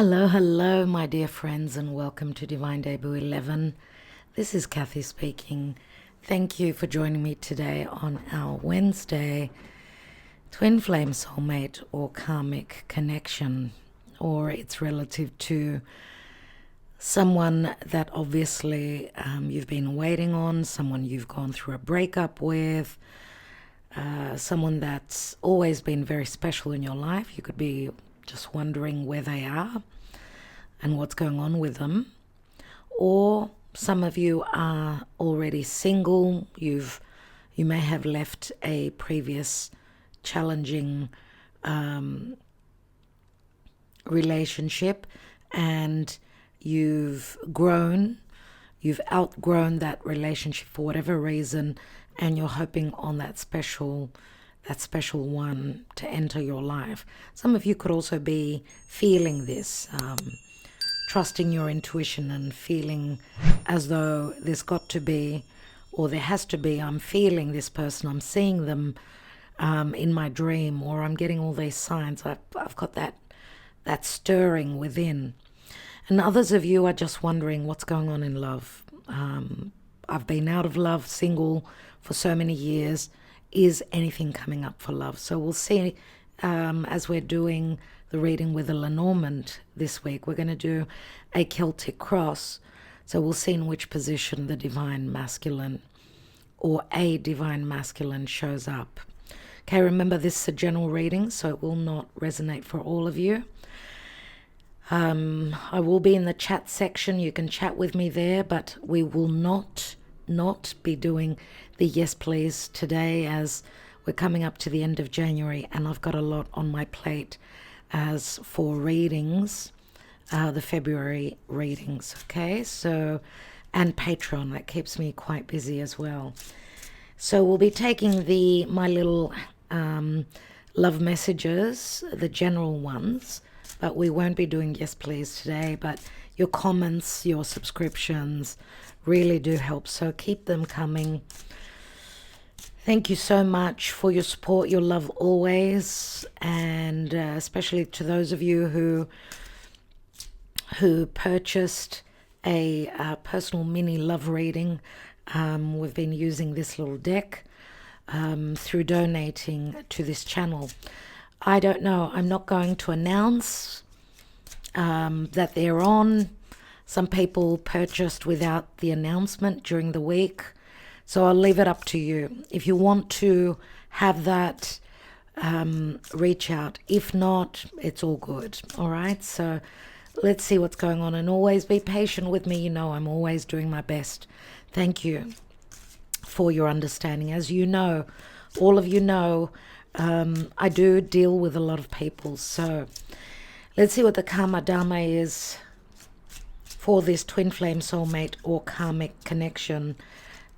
Hello, my dear friends, and welcome to Divine Debut 11. This is Kathy speaking. Thank you for joining me today on our Wednesday Twin Flame Soulmate or Karmic Connection, or it's relative to someone that obviously you've been waiting on, someone you've gone through a breakup with, someone that's always been very special in your life. You could be just wondering where they are and what's going on with them. Or some of you are already single. You may have left a previous challenging relationship and you've outgrown that relationship for whatever reason, and you're hoping on that special one to enter your life. Some of you could also be feeling this, trusting your intuition and feeling as though there's got to be, or there has to be, I'm feeling this person, I'm seeing them in my dream, or I'm getting all these signs. I've got that stirring within. And others of you are just wondering what's going on in love. I've been out of love, single for so many years. Is anything coming up for love? So we'll see as we're doing the reading with the Lenormand this week. We're going to do a Celtic cross. So we'll see in which position the divine masculine or a divine masculine shows up. Okay, remember this is a general reading, so it will not resonate for all of you. I will be in the chat section. You can chat with me there, but we will not be doing the yes please today, as we're coming up to the end of January and I've got a lot on my plate as for readings, the February readings. Okay, so, and Patreon, that keeps me quite busy as well. So we'll be taking my little love messages, the general ones, but we won't be doing yes please today. But your comments, your subscriptions really do help, so keep them coming. Thank you so much for your support, your love always, and especially to those of you who purchased a personal mini love reading. We've been using this little deck through donating to this channel. I don't know, I'm not going to announce that they're on. Some people purchased without the announcement during the week. So I'll leave it up to you. If you want to have that, reach out. If not, it's all good. All right? So let's see what's going on. And always be patient with me. You know, I'm always doing my best. Thank you for your understanding. As you know, all of you know, I do deal with a lot of people. So let's see what the Karma Dharma is for this twin flame soulmate or karmic connection.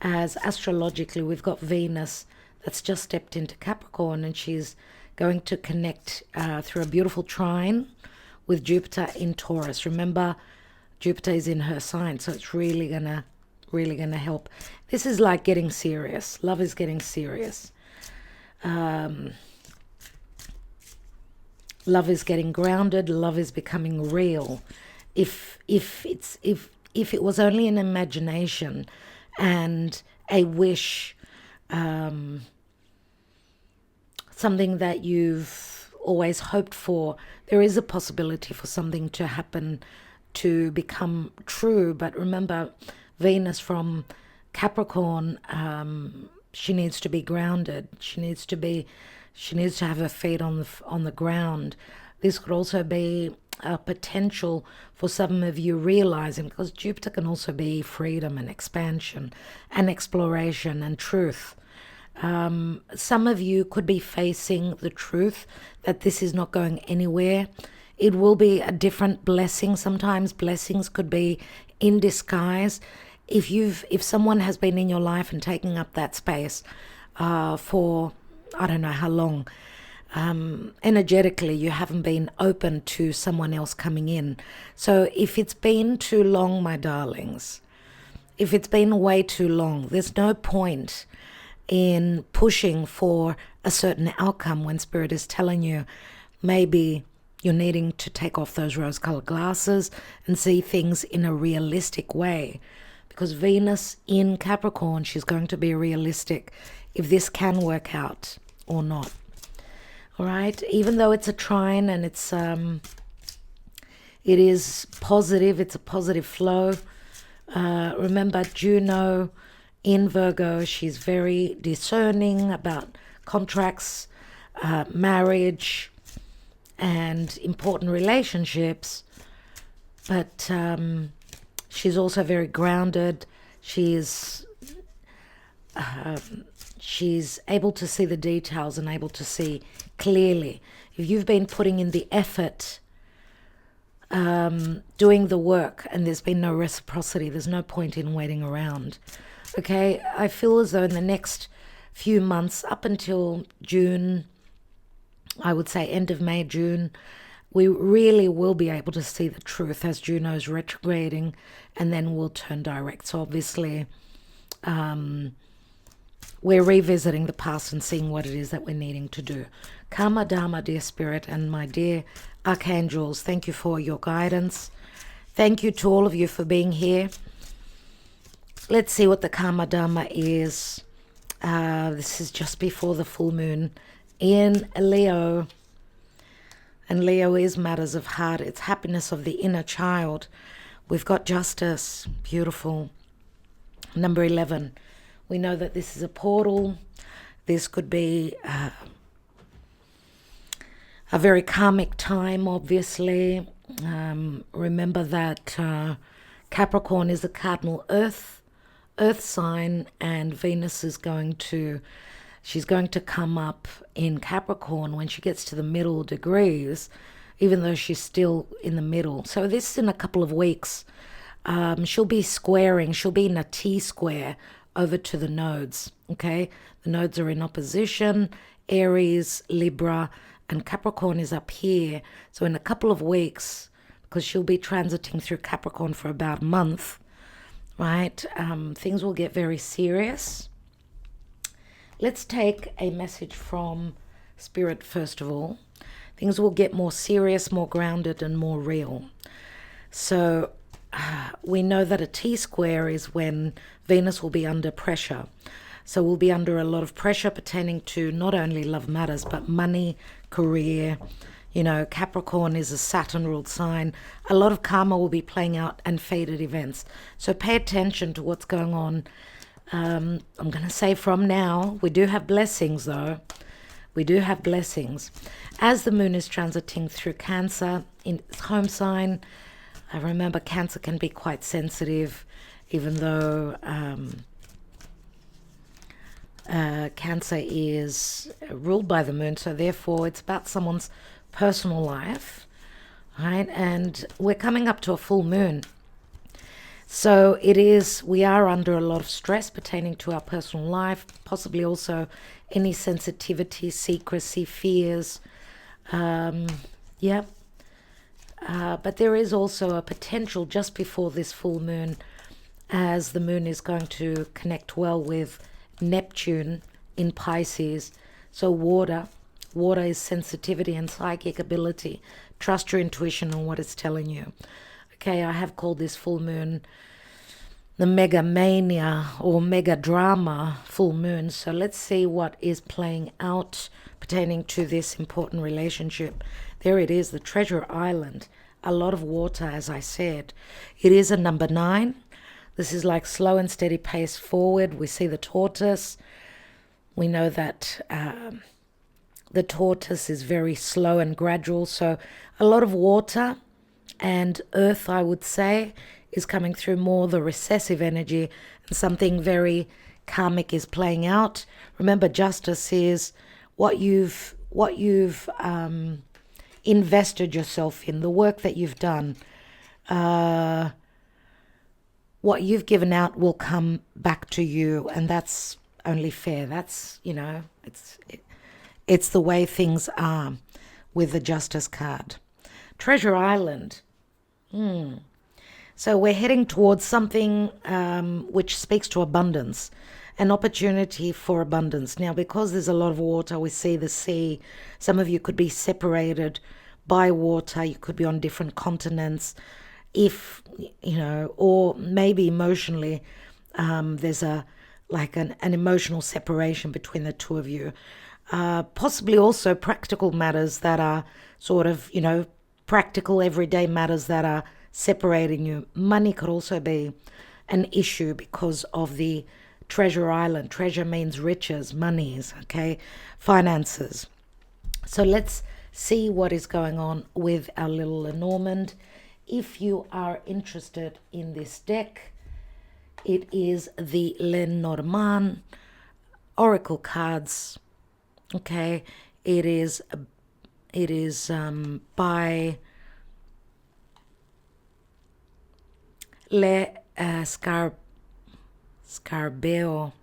As astrologically, we've got Venus that's just stepped into Capricorn, and she's going to connect through a beautiful trine with Jupiter in Taurus. Remember, Jupiter is in her sign, so it's really gonna help. This is like getting serious. Love is getting serious. Love is getting grounded. Love is becoming real. If it was only an imagination and a wish, something that you've always hoped for, there is a possibility for something to happen, to become true. But remember, Venus from Capricorn, she needs to be grounded. She needs to have her feet on the ground. This could also be a potential for some of you realizing, because Jupiter can also be freedom and expansion and exploration and truth. Some of you could be facing the truth that this is not going anywhere. It will be a different blessing. Sometimes blessings could be in disguise. If someone has been in your life and taking up that space for I don't know how long, energetically you haven't been open to someone else coming in. So if it's been too long, my darlings, if it's been way too long, there's no point in pushing for a certain outcome when Spirit is telling you maybe You're needing to take off those rose-colored glasses and see things in a realistic way. Because Venus in Capricorn, she's going to be realistic if this can work out or not. All right, even though it's a trine and it is positive, it's a positive flow. Remember, Juno in Virgo, she's very discerning about contracts, marriage, and important relationships. But she's also very grounded. She's able to see the details and able to see clearly. If you've been putting in the effort, doing the work, and there's been no reciprocity, there's no point in waiting around. Okay, I feel as though in the next few months, up until June, I would say end of May, June, we really will be able to see the truth as Juno's retrograding, and then we'll turn direct. So obviously, we're revisiting the past and seeing what it is that we're needing to do. Karma Dharma, dear Spirit, and my dear Archangels, thank you for your guidance. Thank you to all of you for being here. Let's see what the Karma Dharma is. This is just before the full moon in Leo. And Leo is matters of heart. It's happiness of the inner child. We've got justice. Beautiful. Number 11. We know that this is a portal. This could be a very karmic time, obviously. Remember that Capricorn is the cardinal earth sign, and Venus is she's going to come up in Capricorn when she gets to the middle degrees, even though she's still in the middle. So this is in a couple of weeks. She'll be in a T-square over to the nodes, okay? The nodes are in opposition, Aries, Libra, and Capricorn is up here. So in a couple of weeks, because she'll be transiting through Capricorn for about a month, right? Things will get very serious. Let's take a message from Spirit first of all. Things will get more serious, more grounded, and more real. So we know that a T-square is when Venus will be under pressure. So we'll be under a lot of pressure pertaining to not only love matters, but money, career. You know, Capricorn is a Saturn-ruled sign. A lot of karma will be playing out and fated events. So pay attention to what's going on. I'm going to say from now, we do have blessings though. We do have blessings. As the moon is transiting through Cancer in its home sign, I remember Cancer can be quite sensitive, even though Cancer is ruled by the moon, so therefore it's about someone's personal life, right? And we're coming up to a full moon. So we are under a lot of stress pertaining to our personal life, possibly also any sensitivity, secrecy, fears. But there is also a potential just before this full moon, as the moon is going to connect well with Neptune in Pisces. So water is sensitivity and psychic ability. Trust your intuition on what it's telling you. Okay, I have called this full moon the mega mania or mega drama full moon. So let's see what is playing out pertaining to this important relationship. There it is, the Treasure Island. A lot of water, as I said. It is a number 9. This is like slow and steady pace forward. We see the tortoise. We know that the tortoise is very slow and gradual. So a lot of water and earth, I would say, is coming through more the recessive energy, and something very karmic is playing out. Remember, justice is what you've invested yourself in, the work that you've done. What you've given out will come back to you, and that's only fair. That's, it's the way things are with the Justice card. Treasure Island. So we're heading towards something which speaks to abundance, an opportunity for abundance. Now, because there's a lot of water, we see the sea. Some of you could be separated by water. You could be on different continents. If, or maybe emotionally, there's an emotional separation between the two of you. Possibly also practical matters that are sort of, practical everyday matters that are separating you. Money could also be an issue because of the treasure island. Treasure means riches, monies, okay, finances. So let's see what is going on with our little Lenormand. If you are interested in this deck, it is the Lenormand Oracle cards. Okay, it is by Le Scarabeo.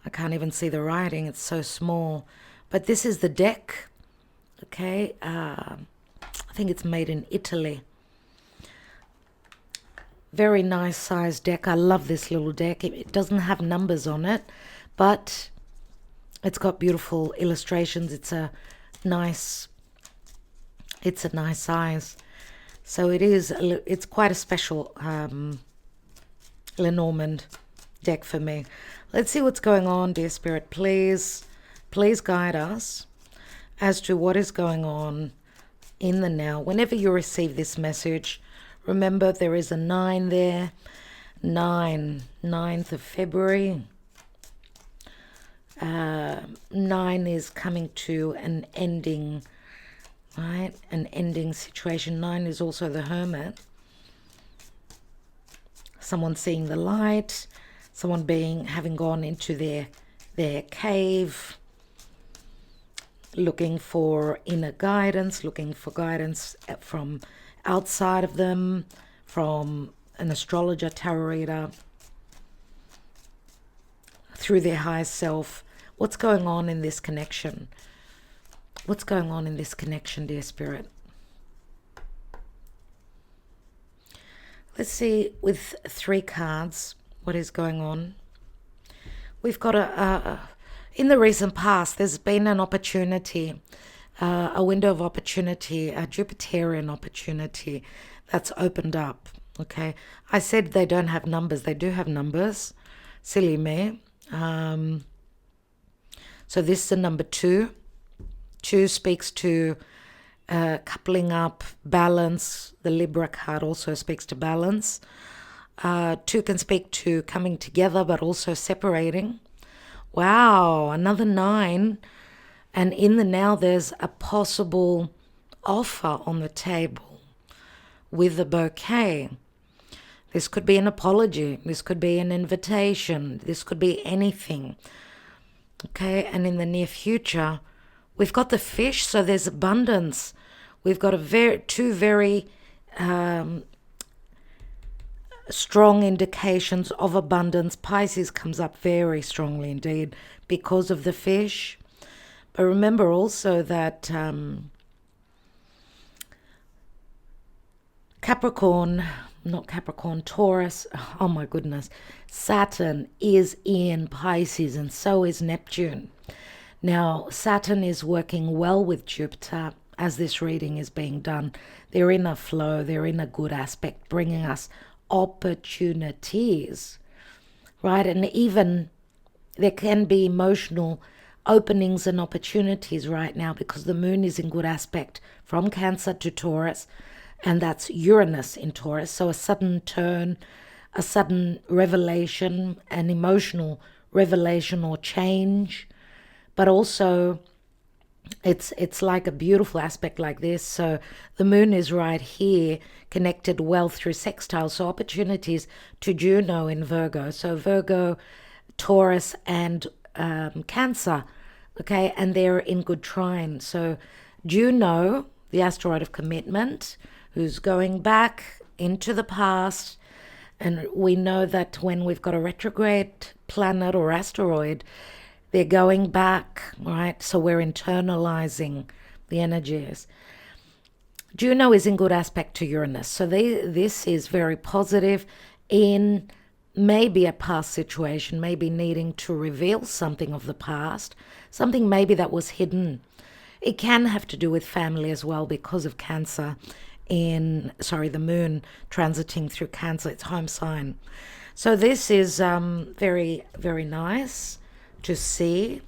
I can't even see the writing, it's so small. But this is the deck. Okay, I think it's made in Italy. Very nice size deck. I love this little deck. It doesn't have numbers on it, but it's got beautiful illustrations. It's a nice size. So it's quite a special Lenormand deck for me. Let's see what's going on, dear Spirit. Please guide us as to what is going on in the now. Whenever you receive this message, remember there is a 9 there. 9th of February. 9 is coming to an ending, right? An ending situation. 9 is also the Hermit. Someone seeing the light, someone having gone into their cave, looking for inner guidance, looking for guidance from outside of them, from an astrologer, tarot reader, through their higher self. What's going on in this connection? What's going on in this connection, dear Spirit? Let's see with 3 cards what is going on. We've got in the recent past, there's been an opportunity, a window of opportunity, a Jupiterian opportunity that's opened up. Okay, I said they don't have numbers. They do have numbers. Silly me. So this is the number 2. 2 speaks to coupling up, balance. The Libra card also speaks to balance. 2 can speak to coming together, but also separating. Wow, another 9. And in the now, there's a possible offer on the table with a bouquet. This could be an apology. This could be an invitation. This could be anything. Okay, and in the near future, we've got the fish, so there's abundance. We've got two very strong indications of abundance. Pisces comes up very strongly indeed because of the fish. But remember also that Taurus, oh my goodness, Saturn is in Pisces and so is Neptune. Now, Saturn is working well with Jupiter as this reading is being done. They're in a flow, they're in a good aspect, bringing us opportunities, right? And even there can be emotional openings and opportunities right now because the moon is in good aspect from Cancer to Taurus, and that's Uranus in Taurus. So a sudden turn, a sudden revelation, an emotional revelation or change, but also it's like a beautiful aspect like this. So the moon is right here, connected well through sextile, so opportunities to Juno in Virgo. So Virgo, Taurus, and Cancer, okay, and they're in good trine. So Juno, the asteroid of commitment, who's going back into the past, and we know that when we've got a retrograde planet or asteroid, they're going back, right? So we're internalizing the energies. Juno is in good aspect to Uranus. So this is very positive in maybe a past situation, maybe needing to reveal something of the past, something maybe that was hidden. It can have to do with family as well because of Cancer the moon transiting through Cancer, its home sign. So this is very, very nice to see.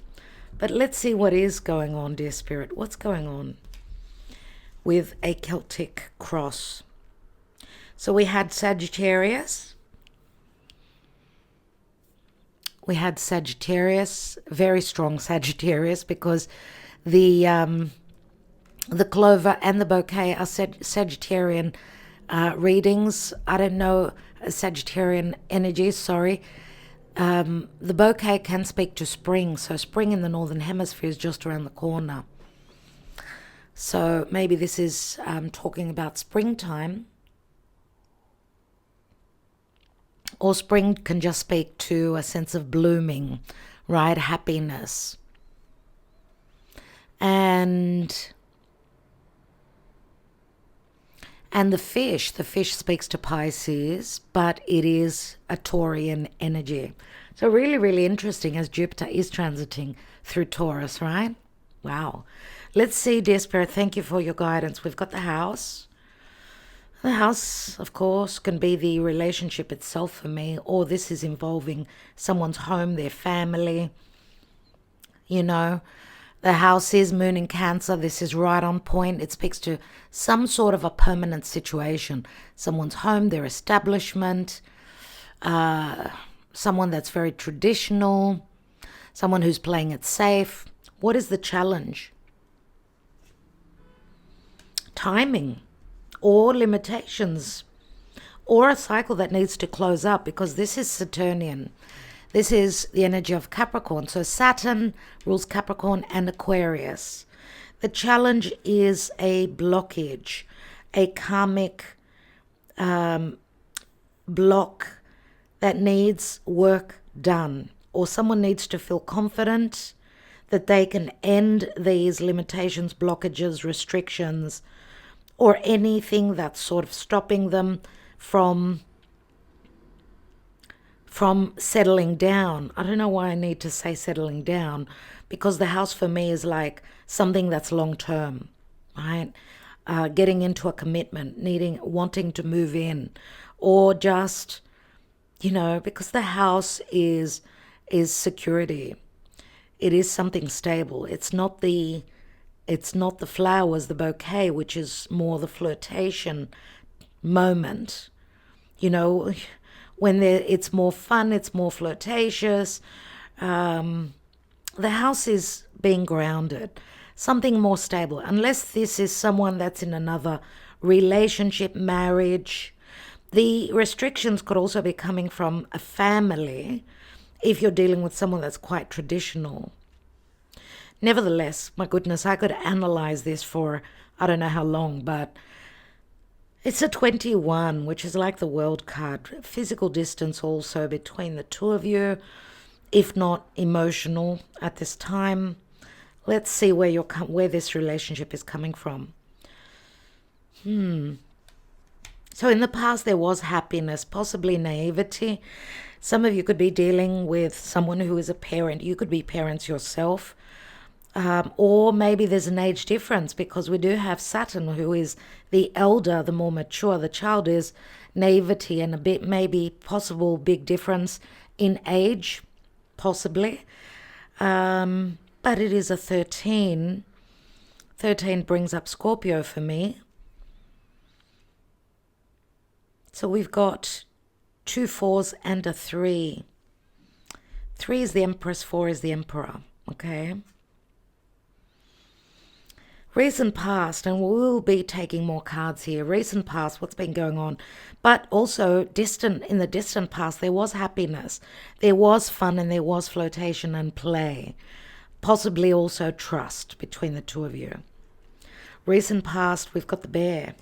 But let's see what is going on, dear Spirit. What's going on with a Celtic cross? So we had Sagittarius. We had Sagittarius, very strong Sagittarius, because the clover and the bouquet are Sagittarian readings. I don't know, Sagittarian energies, sorry. The bouquet can speak to spring, so spring in the Northern Hemisphere is just around the corner. So maybe this is talking about springtime. Or spring can just speak to a sense of blooming, right? Happiness. And the fish speaks to Pisces, but it is a Taurian energy. So really, really interesting as Jupiter is transiting through Taurus, right? Wow. Let's see, dear Spirit, thank you for your guidance. We've got the house. The house, of course, can be the relationship itself for me, or this is involving someone's home, their family. You know, the house is Moon in Cancer. This is right on point. It speaks to some sort of a permanent situation. Someone's home, their establishment, someone that's very traditional, someone who's playing it safe. What is the challenge? Timing. Or limitations, or a cycle that needs to close up, because this is Saturnian. This is the energy of Capricorn. So Saturn rules Capricorn and Aquarius. The challenge is a blockage, a karmic block that needs work done, or someone needs to feel confident that they can end these limitations, blockages, restrictions, or anything that's sort of stopping them from settling down. I don't know why I need to say settling down, because the house for me is like something that's long term, right? Getting into a commitment, wanting to move in, or just, because the house is security. It is something stable. It's not the flowers, the bouquet, which is more the flirtation moment. When it's more fun, it's more flirtatious. The house is being grounded, something more stable. Unless this is someone that's in another relationship, marriage. The restrictions could also be coming from a family if you're dealing with someone that's quite traditional. Nevertheless, my goodness, I could analyze this for I don't know how long, but it's a 21, which is like the world card. Physical distance also between the two of you, if not emotional at this time. Let's see where this relationship is coming from. So in the past, there was happiness, possibly naivety. Some of you could be dealing with someone who is a parent. You could be parents yourself. Or maybe there's an age difference, because we do have Saturn, who is the elder, the more mature. The child is naivety, and a bit maybe possible big difference in age, possibly. But it is a 13. 13 brings up Scorpio for me. So we've got 2 4s and a 3. 3 is the Empress, 4 is the Emperor, okay? Recent past, and we'll be taking more cards here. Recent past, what's been going on. But also in the distant past, there was happiness. There was fun, and there was flirtation and play. Possibly also trust between the two of you. Recent past, we've got the Bear.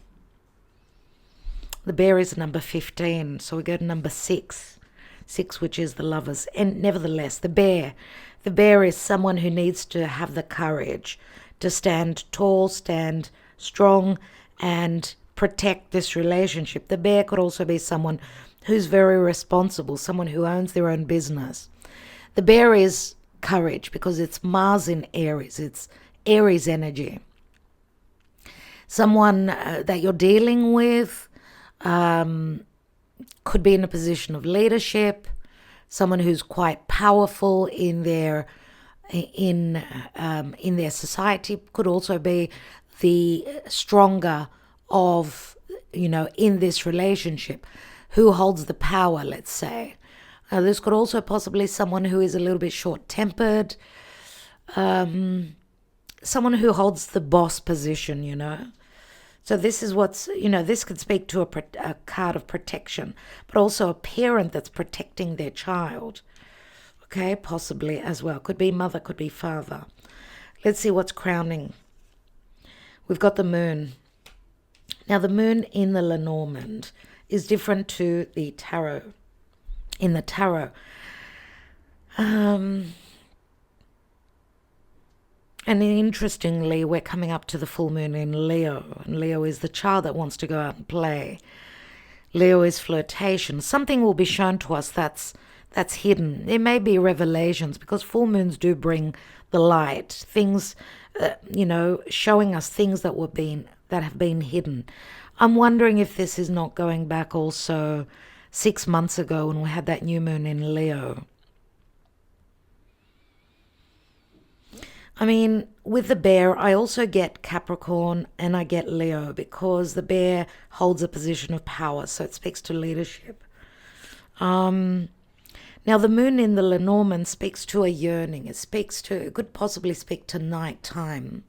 The Bear is number 15, so we go to number 6. 6, which is the Lovers. And nevertheless, the Bear is someone who needs to have the courage to stand tall, stand strong, and protect this relationship. The Bear could also be someone who's very responsible, someone who owns their own business. The Bear is courage, because it's Mars in Aries. It's Aries energy. Someone that you're dealing with could be in a position of leadership, someone who's quite powerful in their society, could also be the stronger of, in this relationship, who holds the power, let's say. This could also possibly someone who is a little bit short-tempered, someone who holds the boss position. So this is this could speak to a card of protection, but also a parent that's protecting their child. Okay, possibly as well. Could be mother, could be father. Let's see what's crowning. We've got the moon. Now, the moon in the Lenormand is different to the tarot. In the tarot, and interestingly, we're coming up to the full moon in Leo. And Leo is the child that wants to go out and play. Leo is flirtation. Something will be shown to us that's hidden. There may be revelations, because full moons do bring the light. Things, showing us things that have been hidden. I'm wondering if this is not going back also 6 months ago when we had that new moon in Leo. I mean, with the bear, I also get Capricorn and I get Leo, because the bear holds a position of power, so it speaks to leadership. Now, the moon in the Lenormand speaks to a yearning. It could possibly speak to nighttime.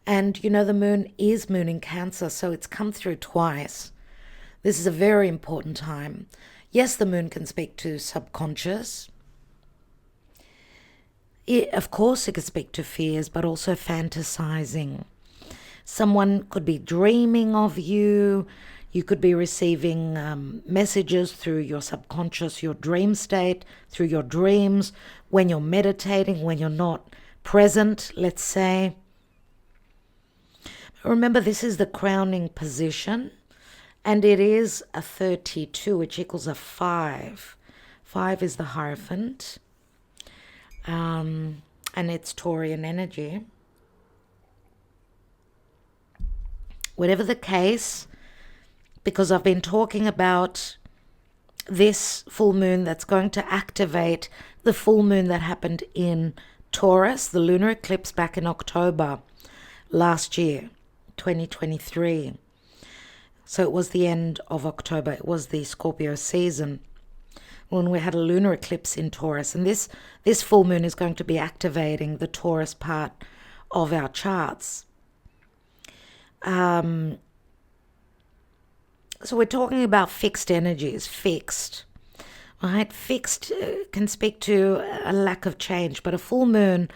And, the moon is moon in Cancer, so it's come through twice. This is a very important time. Yes, the moon can speak to subconscious. Of course, it could speak to fears, but also fantasizing. Someone could be dreaming of you. You could be receiving messages through your subconscious, your dream state, through your dreams, when you're meditating, when you're not present, let's say. Remember, this is the crowning position, and it is a 32, which equals a 5. 5 is the Hierophant. And it's Taurian energy. Whatever the case, because I've been talking about this full moon that's going to activate the full moon that happened in Taurus, the lunar eclipse back in October last year, 2023. So it was the end of October. It was the Scorpio season when we had a lunar eclipse in Taurus. And this full moon is going to be activating the Taurus part of our charts. So we're talking about fixed energies, fixed. Right? Fixed can speak to a lack of change, but a full moon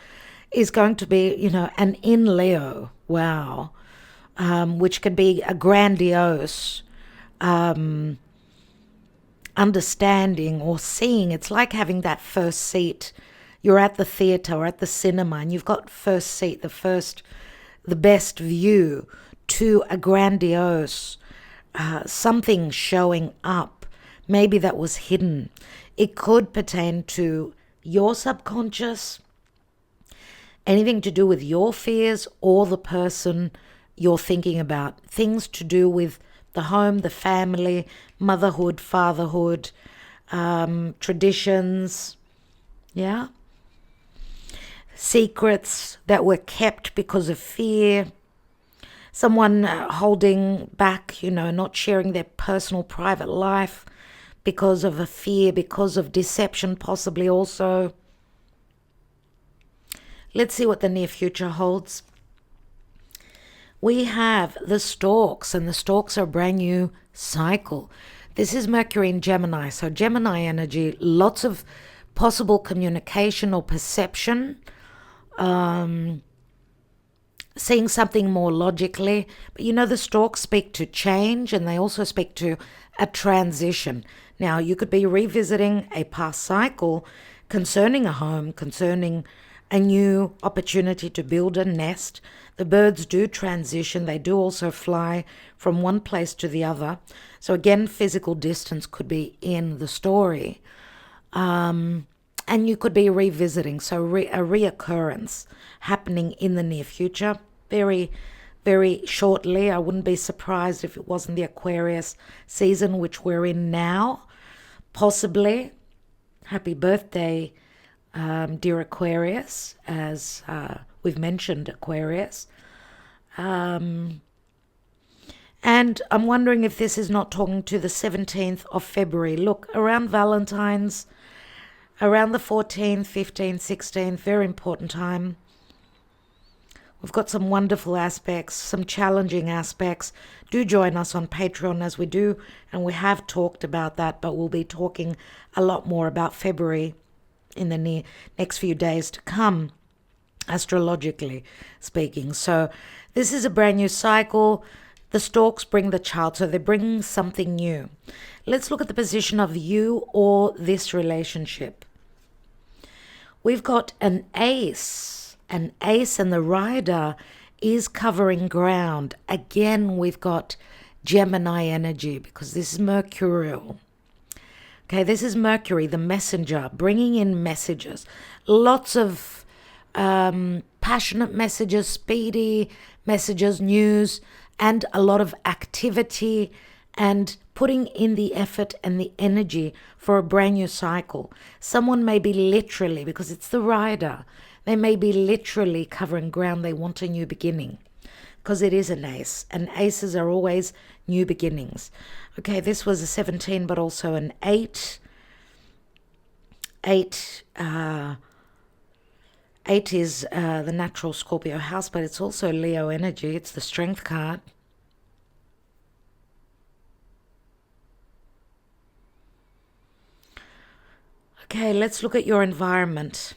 is going to be, an in Leo. Wow. Which could be a grandiose understanding or seeing. It's like having that first seat. You're at the theatre or at the cinema and you've got first seat, the best view to a grandiose something showing up, maybe that was hidden. It could pertain to your subconscious, anything to do with your fears or the person you're thinking about, things to do with the home, the family, motherhood, fatherhood, traditions, yeah? Secrets that were kept because of fear, someone holding back, not sharing their personal private life because of a fear, because of deception possibly also. Let's see what the near future holds. We have the Storks, and the Storks are a brand new cycle. This is Mercury in Gemini, so Gemini energy, lots of possible communication or perception, seeing something more logically. But the Storks speak to change, and they also speak to a transition. Now, you could be revisiting a past cycle concerning a home, concerning a new opportunity to build a nest. The birds do transition. They do also fly from one place to the other. So again, physical distance could be in the story. And you could be revisiting, so a reoccurrence happening in the near future, very, very shortly. I wouldn't be surprised if it wasn't the Aquarius season, which we're in now, possibly. Happy birthday, dear Aquarius, as we've mentioned Aquarius. And I'm wondering if this is not talking to the 17th of February. Look, around Valentine's, around the 14th, 15th, 16th, very important time. We've got some wonderful aspects, some challenging aspects. Do join us on Patreon as we do, and we have talked about that, but we'll be talking a lot more about February in the next few days to come, astrologically speaking. So this is a brand new cycle. The storks bring the child, so they bring something new. Let's look at the position of you or this relationship. We've got an ace. An ace, and the rider is covering ground. Again, we've got Gemini energy because this is mercurial. Okay, this is Mercury, the messenger, bringing in messages. Lots of passionate messages, speedy messages, news, and a lot of activity and putting in the effort and the energy for a brand new cycle. Someone may be literally, because it's the rider, they may be literally covering ground. They want a new beginning because it is an ace, and aces are always new beginnings. Okay, this was a 17, but also an 8. 8 is the natural Scorpio house, but it's also Leo energy. It's the strength card. Okay, let's look at your environment.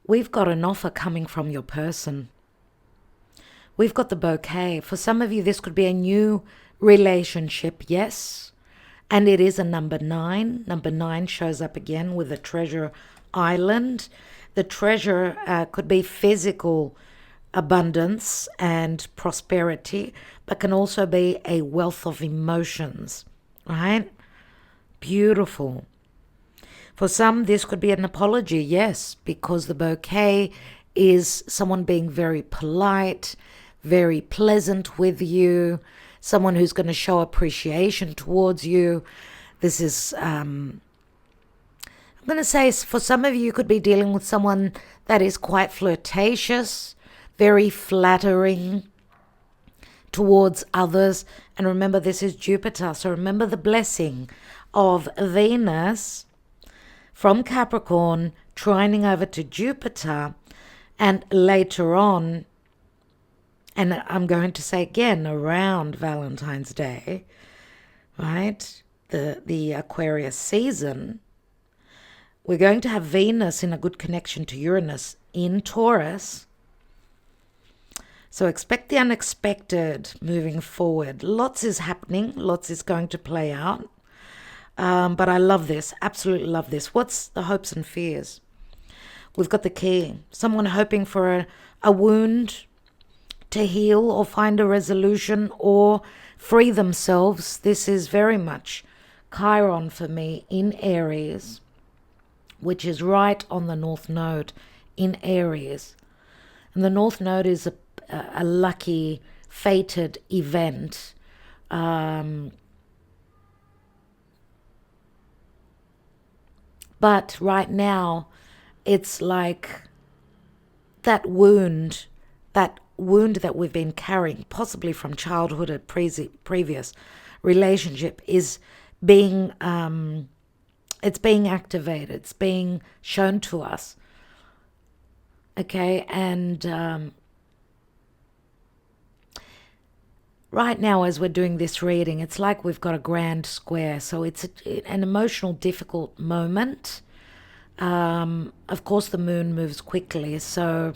We've got an offer coming from your person. We've got the bouquet. For some of you, this could be a new relationship, yes. And it is a number 9. Number 9 shows up again with the treasure island. The treasure could be physical abundance and prosperity, but can also be a wealth of emotions, right? Beautiful. For some, this could be an apology, yes, because the bouquet is someone being very polite, very pleasant with you, someone who's going to show appreciation towards you. This is, I'm going to say, for some of you, you could be dealing with someone that is quite flirtatious, very flattering towards others. And remember, this is Jupiter, so remember the blessing of Venus from Capricorn, trining over to Jupiter, and later on, and I'm going to say again, around Valentine's Day, right, the Aquarius season, we're going to have Venus in a good connection to Uranus in Taurus. So expect the unexpected moving forward. Lots is happening, lots is going to play out. But I love this, absolutely love this. What's the hopes and fears? We've got the key. Someone hoping for a wound to heal or find a resolution or free themselves. This is very much Chiron for me in Aries, which is right on the North Node in Aries. And the North Node is a lucky, fated event. But right now, it's like that wound that we've been carrying, possibly from childhood or previous relationship, is being it's being activated. It's being shown to us. Okay, and right now, as we're doing this reading, it's like we've got a grand square. So it's an emotional, difficult moment. Of course, the moon moves quickly, so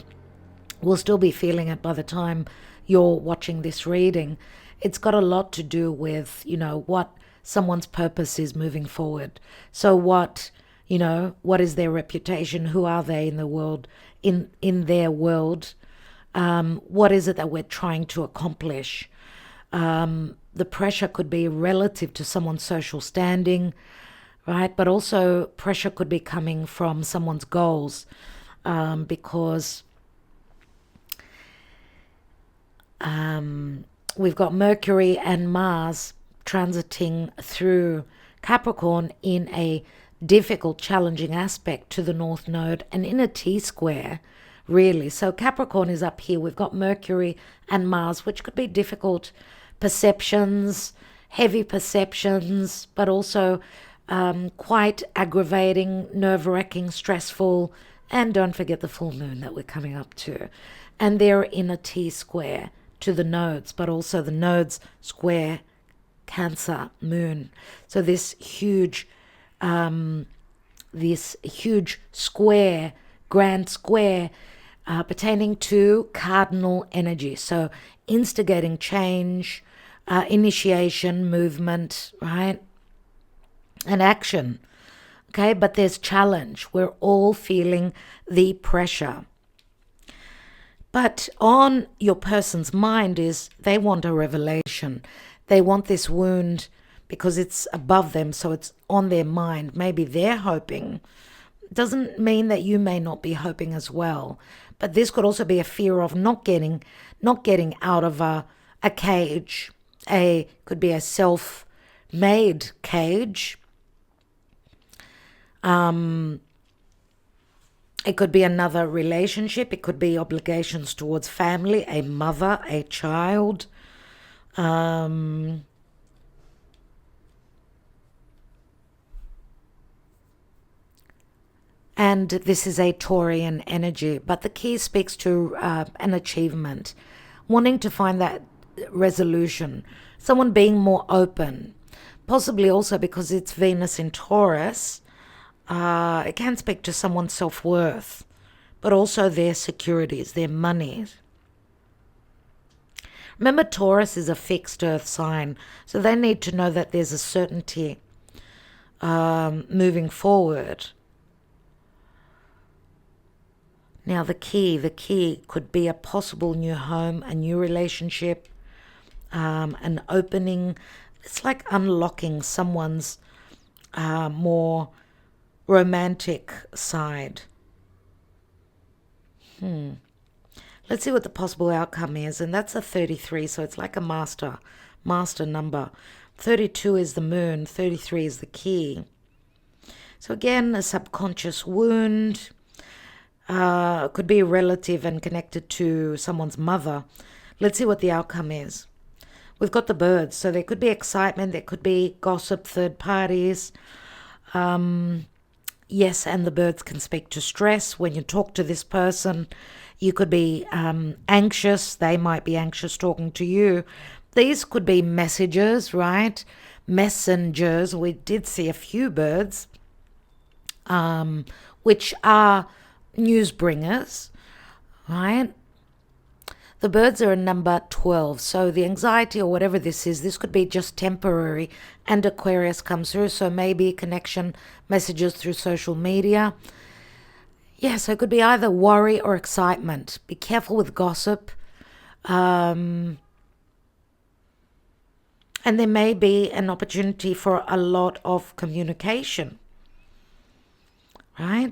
we'll still be feeling it by the time you're watching this reading. It's got a lot to do with, what someone's purpose is moving forward. So what is their reputation? Who are they in the world, in their world? What is it that we're trying to accomplish? The pressure could be relative to someone's social standing, right? But also pressure could be coming from someone's goals, because we've got Mercury and Mars transiting through Capricorn in a difficult, challenging aspect to the North Node and in a T-square, really. So Capricorn is up here. We've got Mercury and Mars, which could be difficult perceptions, heavy perceptions, but also quite aggravating, nerve-wracking, stressful, and don't forget the full moon that we're coming up to. And they're in a T-square to the nodes, but also the nodes square Cancer moon. So this huge square, grand square, pertaining to cardinal energy. So instigating change, initiation, movement, right? And action. Okay, but there's challenge. We're all feeling the pressure. But on your person's mind is they want a revelation. They want this wound because it's above them, so it's on their mind. Maybe they're hoping. Doesn't mean that you may not be hoping as well. But this could also be a fear of not getting out of a cage. Could be a self-made cage. It could be another relationship. It could be obligations towards family, a mother, a child. And this is a Taurian energy, but the key speaks to an achievement, wanting to find that resolution, someone being more open, possibly also because it's Venus in Taurus. It can speak to someone's self-worth, but also their securities, their money. Remember, Taurus is a fixed earth sign, so they need to know that there's a certainty moving forward. Now, the key could be a possible new home, a new relationship, an opening. It's like unlocking someone's more romantic side. Let's see what the possible outcome is. And that's a 33, so it's like a master number. 32 is the moon, 33 is the key. So again, a subconscious wound. Could be relative and connected to someone's mother. Let's see what the outcome is. We've got the birds, so there could be excitement, there could be gossip, third parties. Yes, and the birds can speak to stress. When you talk to this person, you could be anxious. They might be anxious talking to you. These could be messages, right? Messengers. We did see a few birds, which are news bringers, right? The birds are a number 12, so the anxiety or whatever this could be just temporary, and Aquarius comes through, so maybe connection messages through social media. Yeah, so it could be either worry or excitement. Be careful with gossip. And there may be an opportunity for a lot of communication, right?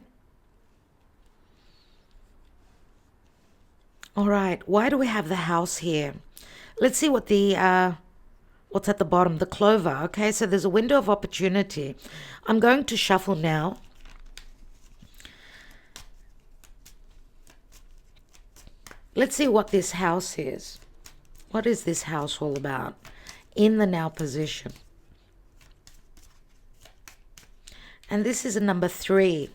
All right, why do we have the house here? Let's see what what's at the bottom, the clover. Okay, so there's a window of opportunity. I'm going to shuffle now. Let's see what this house is. What is this house all about in the now position? And this is a number 3.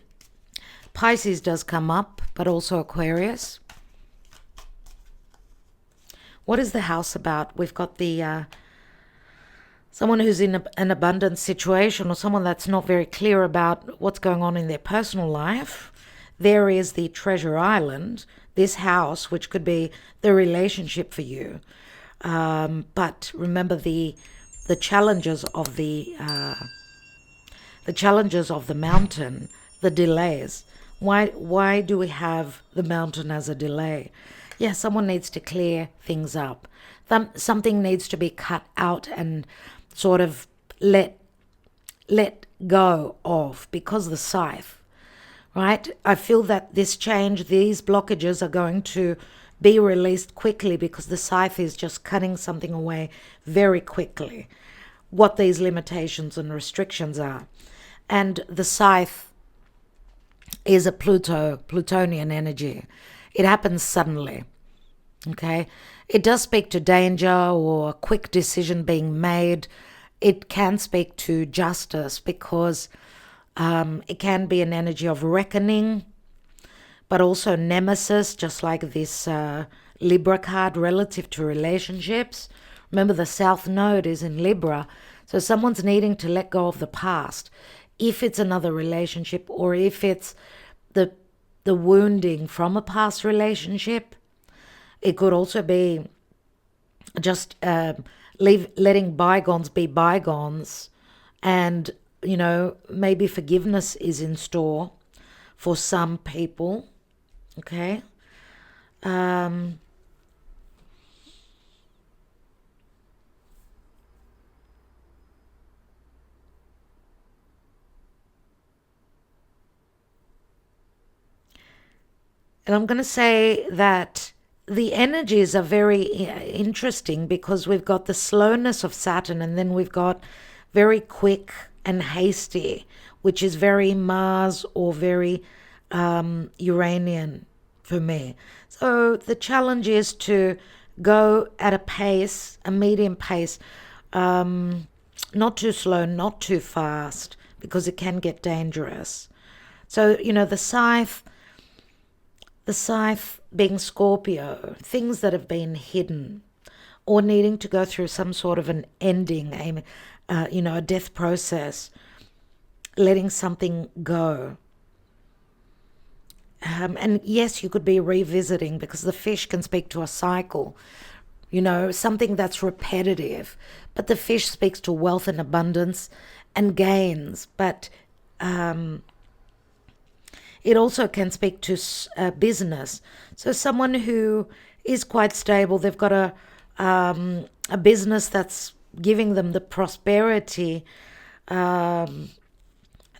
Pisces does come up, but also Aquarius. What is the house about? We've got the someone who's in an abundant situation, or someone that's not very clear about what's going on in their personal life. There is the Treasure Island, this house, which could be the relationship for you. But remember the challenges of the mountain, the delays. Why do we have the mountain as a delay? Yeah, someone needs to clear things up. Something needs to be cut out and sort of let go of because the scythe, right? I feel that this change, these blockages are going to be released quickly because the scythe is just cutting something away very quickly, what these limitations and restrictions are. And the scythe is a Plutonian energy. It happens suddenly, okay? It does speak to danger or a quick decision being made. It can speak to justice because it can be an energy of reckoning, but also nemesis, just like this Libra card relative to relationships. Remember, the South Node is in Libra, so someone's needing to let go of the past. If it's another relationship or if it's the wounding from a past relationship, it could also be just letting bygones be bygones, and maybe forgiveness is in store for some people. Okay. And I'm going to say that the energies are very interesting because we've got the slowness of Saturn, and then we've got very quick and hasty, which is very Mars or very Uranian for me. So the challenge is to go at a pace, a medium pace, not too slow, not too fast, because it can get dangerous. So, the scythe being Scorpio, things that have been hidden or needing to go through some sort of an ending, a death process, letting something go. And yes, you could be revisiting because the fish can speak to a cycle, something that's repetitive. But the fish speaks to wealth and abundance and gains. But it also can speak to business. So someone who is quite stable, they've got a business that's giving them the prosperity and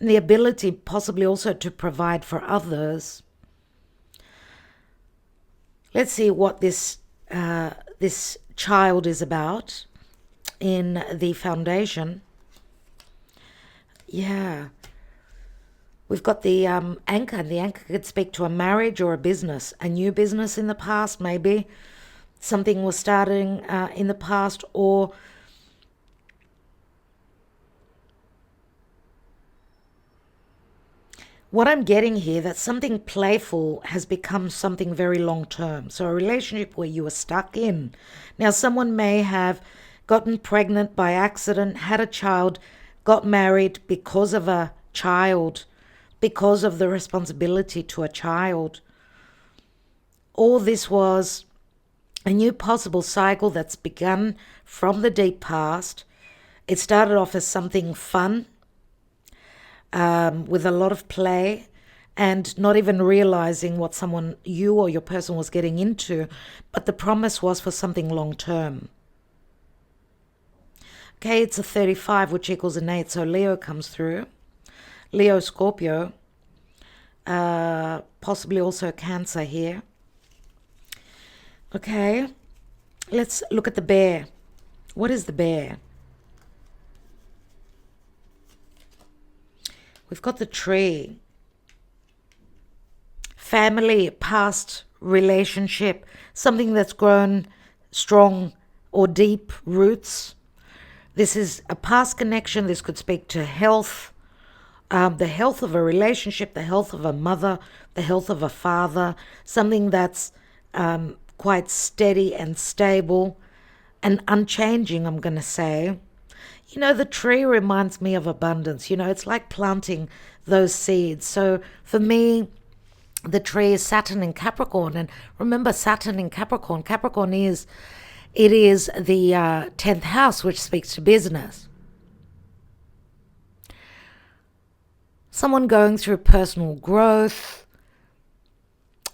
the ability possibly also to provide for others. Let's see what this child is about in the foundation. Yeah. We've got the anchor, and the anchor could speak to a marriage or a business, a new business in the past, maybe. Something was starting in the past, or what I'm getting here, that something playful has become something very long term. So a relationship where you were stuck in. Now, someone may have gotten pregnant by accident, had a child, got married because of a child, because of the responsibility to a child. All this was a new possible cycle that's begun from the deep past. It started off as something fun, with a lot of play, and not even realizing what you or your person was getting into, but the promise was for something long term. Okay, it's a 35, which equals an 8, so Leo comes through. Leo, Scorpio, possibly also Cancer here. Okay, let's look at the bear. What is the bear? We've got the tree. Family, past relationship, something that's grown strong or deep roots. This is a past connection. This could speak to health, the health of a relationship, the health of a mother, the health of a father, something that's quite steady and stable and unchanging, I'm going to say. The tree reminds me of abundance. It's like planting those seeds. So for me, the tree is Saturn in Capricorn. And remember, Saturn in Capricorn, it is the 10th house, which speaks to business. Someone going through personal growth,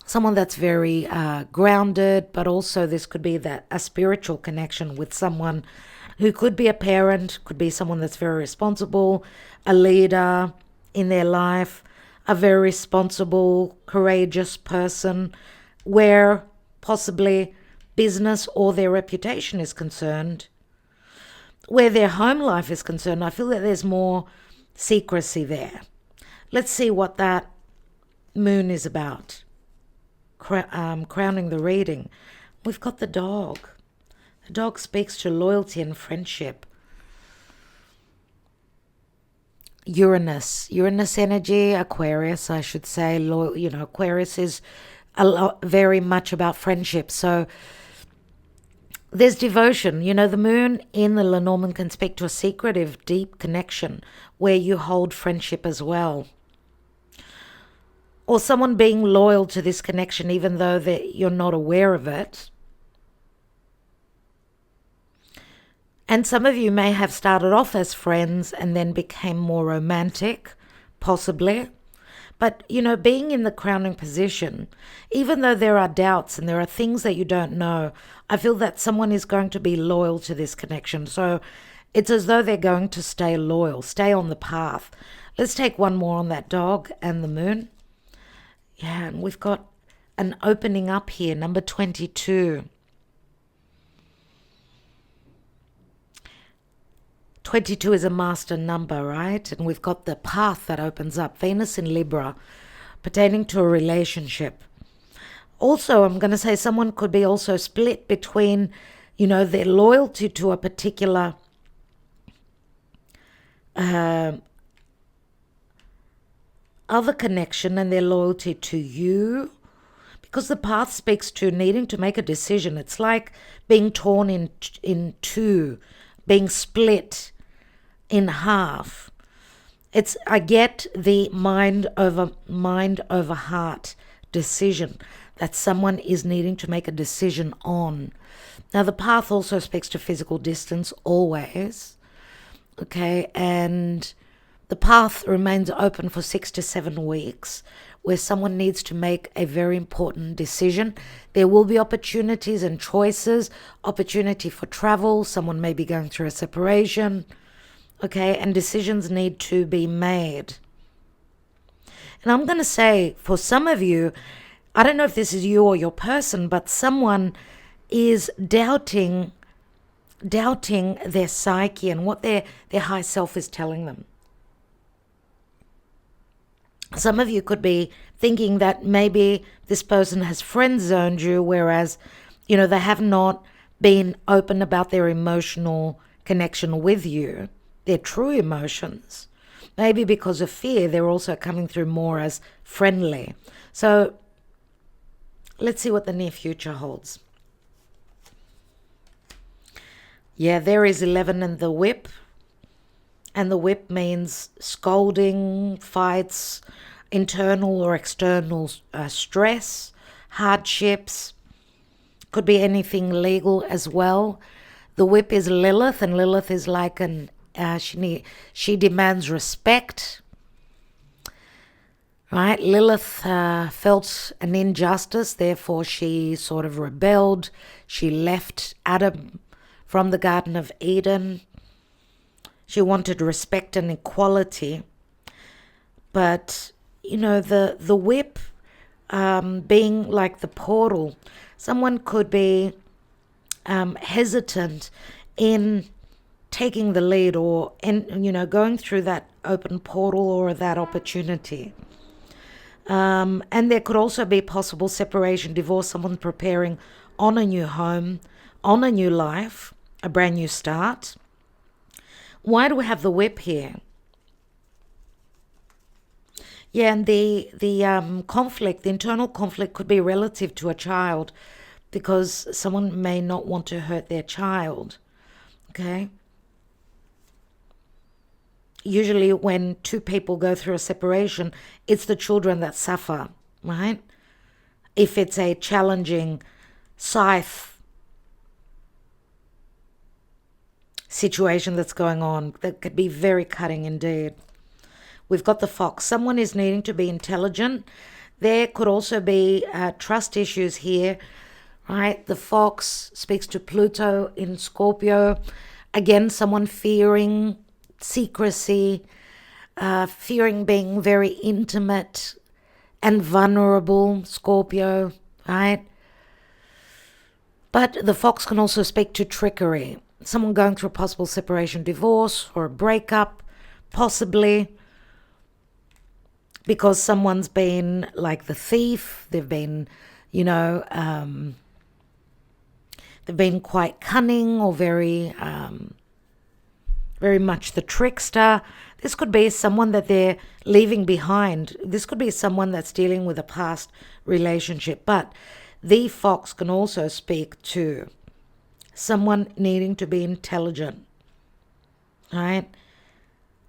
someone that's very grounded, but also this could be a spiritual connection with someone who could be a parent, could be someone that's very responsible, a leader in their life, a very responsible, courageous person, where possibly business or their reputation is concerned. Where their home life is concerned, I feel that there's more secrecy there. Let's see what that moon is about. Crowning the reading. We've got the dog. The dog speaks to loyalty and friendship. Uranus energy, Aquarius, I should say. Aquarius is very much about friendship. So there's devotion. The moon in the Lenormand can speak to a secretive, deep connection where you hold friendship as well. Or someone being loyal to this connection even though you're not aware of it. And some of you may have started off as friends and then became more romantic, possibly. But, being in the crowning position, even though there are doubts and there are things that you don't know, I feel that someone is going to be loyal to this connection. So it's as though they're going to stay loyal, stay on the path. Let's take one more on that dog and the moon. Yeah, and we've got an opening up here, number 22. 22 is a master number, right? And we've got the path that opens up, Venus in Libra, pertaining to a relationship. Also, I'm going to say someone could be also split between, their loyalty to a particular other connection and their loyalty to you, because the path speaks to needing to make a decision. It's like being torn in two, being split in half. I get the mind over heart decision that someone is needing to make a decision on. Now the path also speaks to physical distance always, okay, and the path remains open for 6 to 7 weeks where someone needs to make a very important decision. There will be opportunities and choices, opportunity for travel, someone may be going through a separation, okay, and decisions need to be made. And I'm going to say, for some of you, I don't know if this is you or your person, but someone is doubting their psyche and what their high self is telling them. Some of you could be thinking that maybe this person has friend zoned you, whereas, they have not been open about their emotional connection with you, their true emotions. Maybe because of fear, they're also coming through more as friendly. So let's see what the near future holds. Yeah, there is 11 in the whip. And the whip means scolding, fights, internal or external stress, hardships. Could be anything legal as well. The whip is Lilith, and Lilith is like she demands respect. Right? Lilith felt an injustice, therefore she sort of rebelled. She left Adam from the Garden of Eden. She wanted respect and equality. But, the whip being like the portal, someone could be hesitant in taking the lead or, going through that open portal or that opportunity. And there could also be possible separation, divorce, someone preparing on a new home, on a new life, a brand new start. Why do we have the whip here? Yeah, and the conflict, the internal conflict could be relative to a child because someone may not want to hurt their child, okay? Usually when two people go through a separation, it's the children that suffer, right? If it's a challenging scythe situation that's going on, that could be very cutting indeed. We've got the fox. Someone is needing to be intelligent. There could also be trust issues here, right? The fox speaks to Pluto in Scorpio, Again, someone fearing secrecy, fearing being very intimate and vulnerable, Scorpio, right? But the fox can also speak to trickery. Someone going through a possible separation, divorce, or a breakup, possibly because someone's been like the thief. They've been, they've been quite cunning or very much the trickster. This could be someone that they're leaving behind. This could be someone that's dealing with a past relationship. But the fox can also speak to someone needing to be intelligent, right?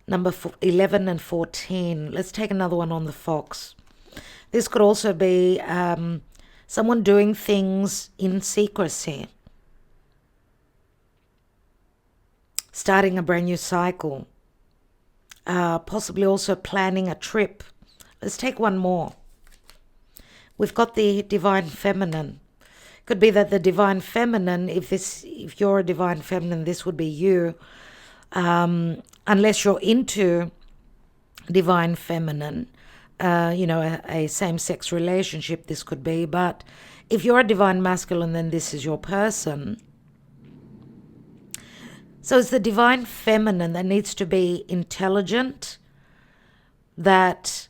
Number 11 and 14. Let's take another one on the fox. This could also be someone doing things in secrecy, starting a brand new cycle, possibly also planning a trip. Let's take one more. We've got the divine feminine. Could be that the divine feminine, if you're a divine feminine, this would be you. Unless you're into divine feminine, a same-sex relationship, this could be. But if you're a divine masculine, then this is your person. So it's the divine feminine that needs to be intelligent, that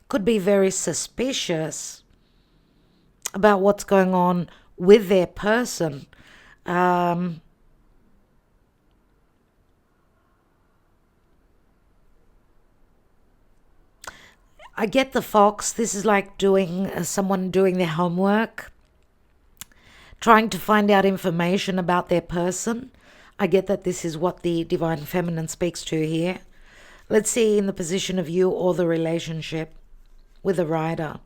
could be very suspicious about what's going on with their person. I get the fox. This is like someone doing their homework, trying to find out information about their person. I get that this is what the divine feminine speaks to here. Let's see in the position of you or the relationship with the rider.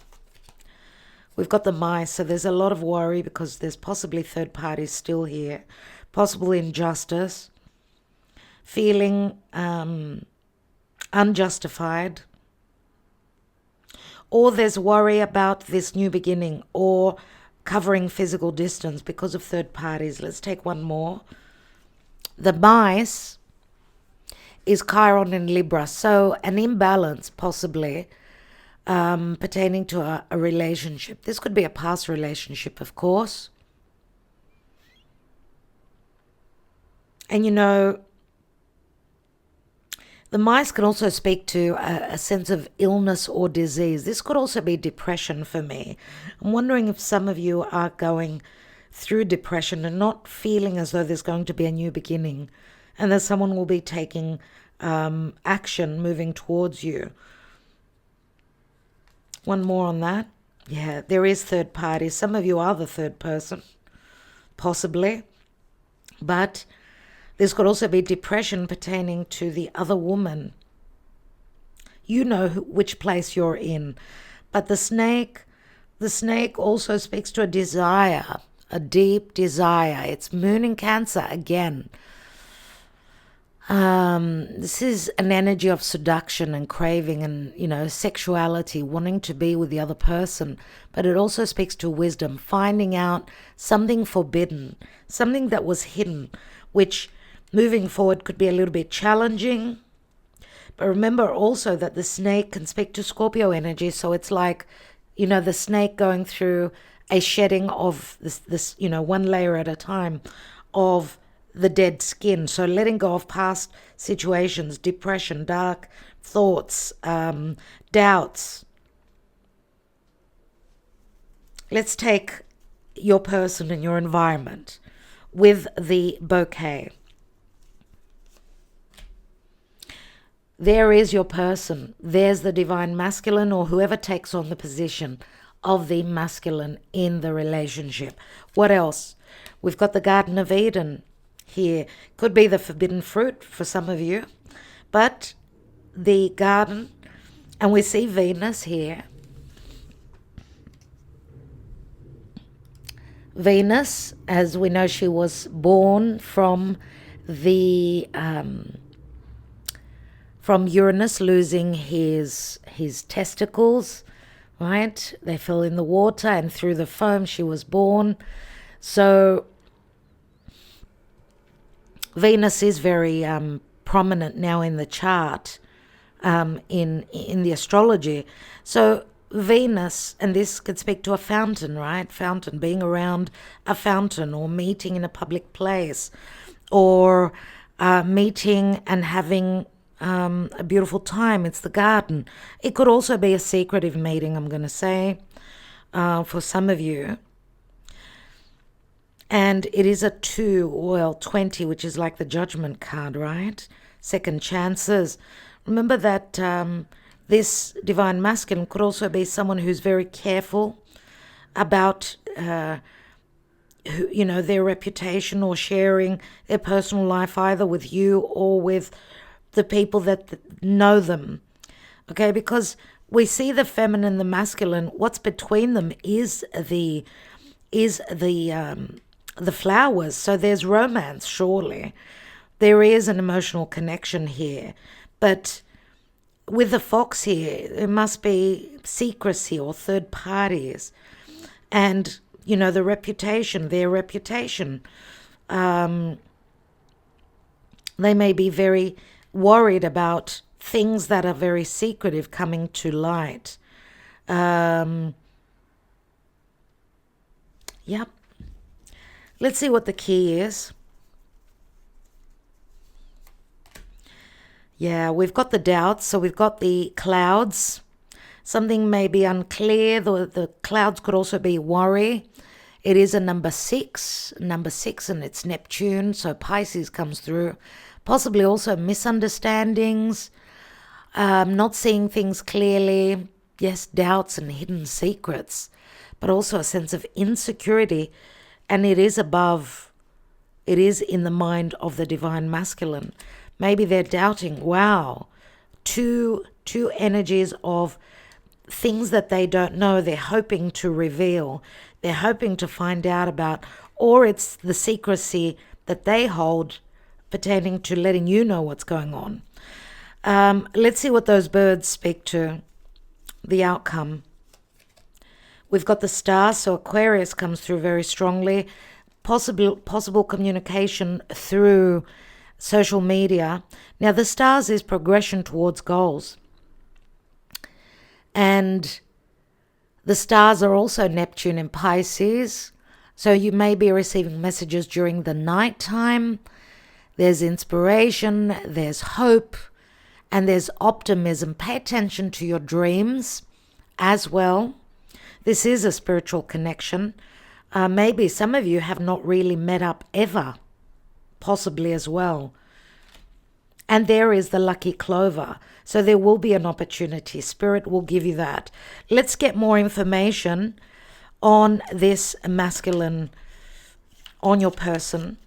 We've got the mice, so there's a lot of worry because there's possibly third parties still here, possible injustice, feeling unjustified, or there's worry about this new beginning or covering physical distance because of third parties. Let's take one more. The mice is Chiron in Libra, so an imbalance possibly pertaining to a relationship. This could be a past relationship, of course. And the mice can also speak to a sense of illness or disease. This could also be depression for me. I'm wondering if some of you are going through depression and not feeling as though there's going to be a new beginning and that someone will be taking action moving towards you. One more on that. Yeah, there is third party. Some of you are the third person, possibly. But this could also be depression pertaining to the other woman. You know which place you're in. But the snake also speaks to a desire, a deep desire. It's moon in Cancer again. This is an energy of seduction and craving and, sexuality, wanting to be with the other person. But it also speaks to wisdom, finding out something forbidden, something that was hidden, which moving forward could be a little bit challenging. But remember also that the snake can speak to Scorpio energy. So it's like, the snake going through a shedding of this, one layer at a time of the dead skin. So letting go of past situations, depression, dark thoughts, doubts. Let's take your person and your environment with the bouquet. There is your person. There's the divine masculine or whoever takes on the position of the masculine in the relationship. What else? We've got the Garden of Eden here. Could be the forbidden fruit for some of you, but the garden, and we see Venus here. Venus, as we know, she was born from Uranus losing his testicles, right? They fell in the water and through the foam she was born. So Venus is very prominent now in the chart, in the astrology. So Venus, and this could speak to a fountain, right? Fountain, being around a fountain or meeting in a public place, or meeting and having a beautiful time. It's the garden. It could also be a secretive meeting, I'm going to say, for some of you. And it is a 20, which is like the judgment card, right? Second chances. Remember that this divine masculine could also be someone who's very careful about their reputation or sharing their personal life either with you or with the people that know them. Okay, because we see the feminine and the masculine. What's between them is the flowers. So there's romance, surely. There is an emotional connection here. But with the fox here, there must be secrecy or third parties. And, the reputation, their reputation. They may be very worried about things that are very secretive coming to light. Yep. Let's see what the key is. Yeah, we've got the doubts, so we've got the clouds. Something may be unclear. The clouds could also be worry. It is a number 6, and it's Neptune, so Pisces comes through. Possibly also misunderstandings, not seeing things clearly. Yes, doubts and hidden secrets, but also a sense of insecurity. And it is in the mind of the divine masculine. Maybe they're doubting, wow, two energies of things that they don't know, they're hoping to reveal, they're hoping to find out about, or it's the secrecy that they hold pertaining to letting you know what's going on. Let's see what those birds speak to, the outcome. We've got the stars, so Aquarius comes through very strongly. Possible communication through social media. Now, the stars is progression towards goals. And the stars are also Neptune in Pisces. So you may be receiving messages during the night time. There's inspiration, there's hope, and there's optimism. Pay attention to your dreams as well. This is a spiritual connection. Maybe some of you have not really met up ever, possibly as well. And there is the lucky clover. So there will be an opportunity. Spirit will give you that. Let's get more information on this masculine, on your person.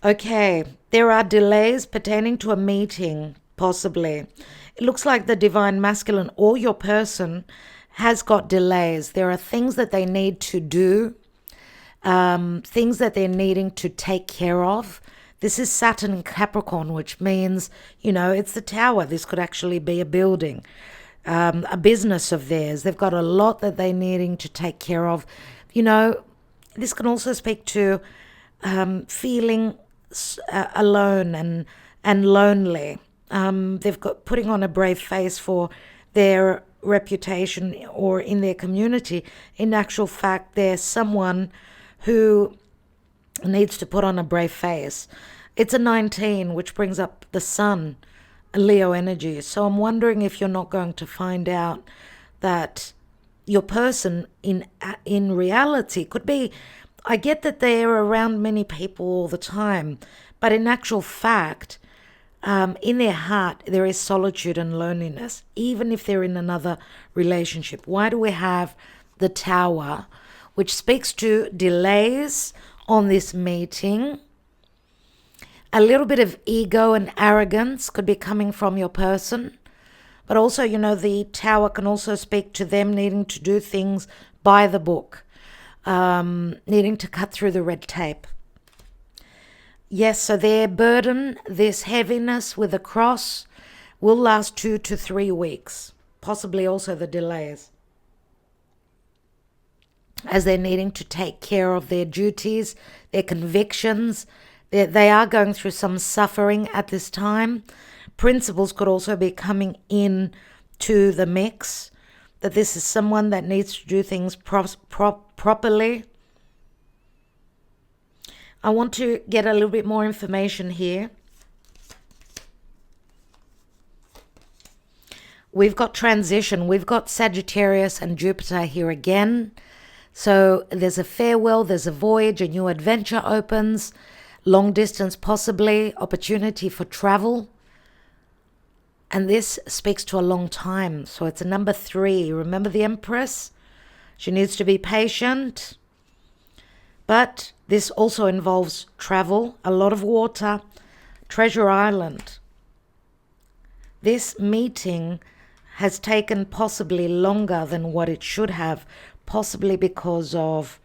Okay, there are delays pertaining to a meeting, possibly. It looks like the divine masculine or your person has got delays. There are things that they need to do, things that they're needing to take care of. This is Saturn in Capricorn, which means, it's the tower. This could actually be a building, a business of theirs. They've got a lot that they're needing to take care of. This can also speak to feeling alone and lonely. They've got putting on a brave face for their reputation or in their community. In actual fact, there's someone who needs to put on a brave face. It's a 19, which brings up the sun, Leo energy. So I'm wondering if you're not going to find out that your person in reality could be, I get that they're around many people all the time, but in actual fact, in their heart, there is solitude and loneliness, even if they're in another relationship. Why do we have the tower, which speaks to delays on this meeting? A little bit of ego and arrogance could be coming from your person. But also, the tower can also speak to them needing to do things by the book. Needing to cut through the red tape. Yes, so their burden, this heaviness with the cross, will last 2 to 3 weeks. Possibly also the delays. as they're needing to take care of their duties, their convictions. They are going through some suffering at this time. Principles could also be coming in to the mix, that this is someone that needs to do things properly. I want to get a little bit more information here. We've got transition. We've got Sagittarius and Jupiter here again. So there's a farewell, there's a voyage, a new adventure opens, long distance possibly, opportunity for travel. And this speaks to a long time. So it's a number 3. Remember the Empress? She needs to be patient. But this also involves travel, a lot of water, Treasure Island. This meeting has taken possibly longer than what it should have, possibly because of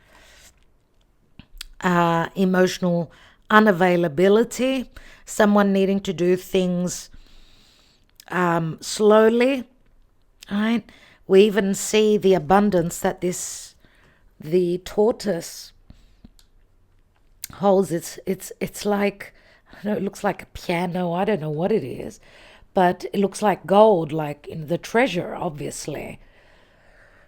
emotional unavailability, someone needing to do things slowly, right? We even see the abundance that the tortoise holds. It's like, I don't know, it looks like a piano. I don't know what it is, but it looks like gold, like in the treasure, obviously.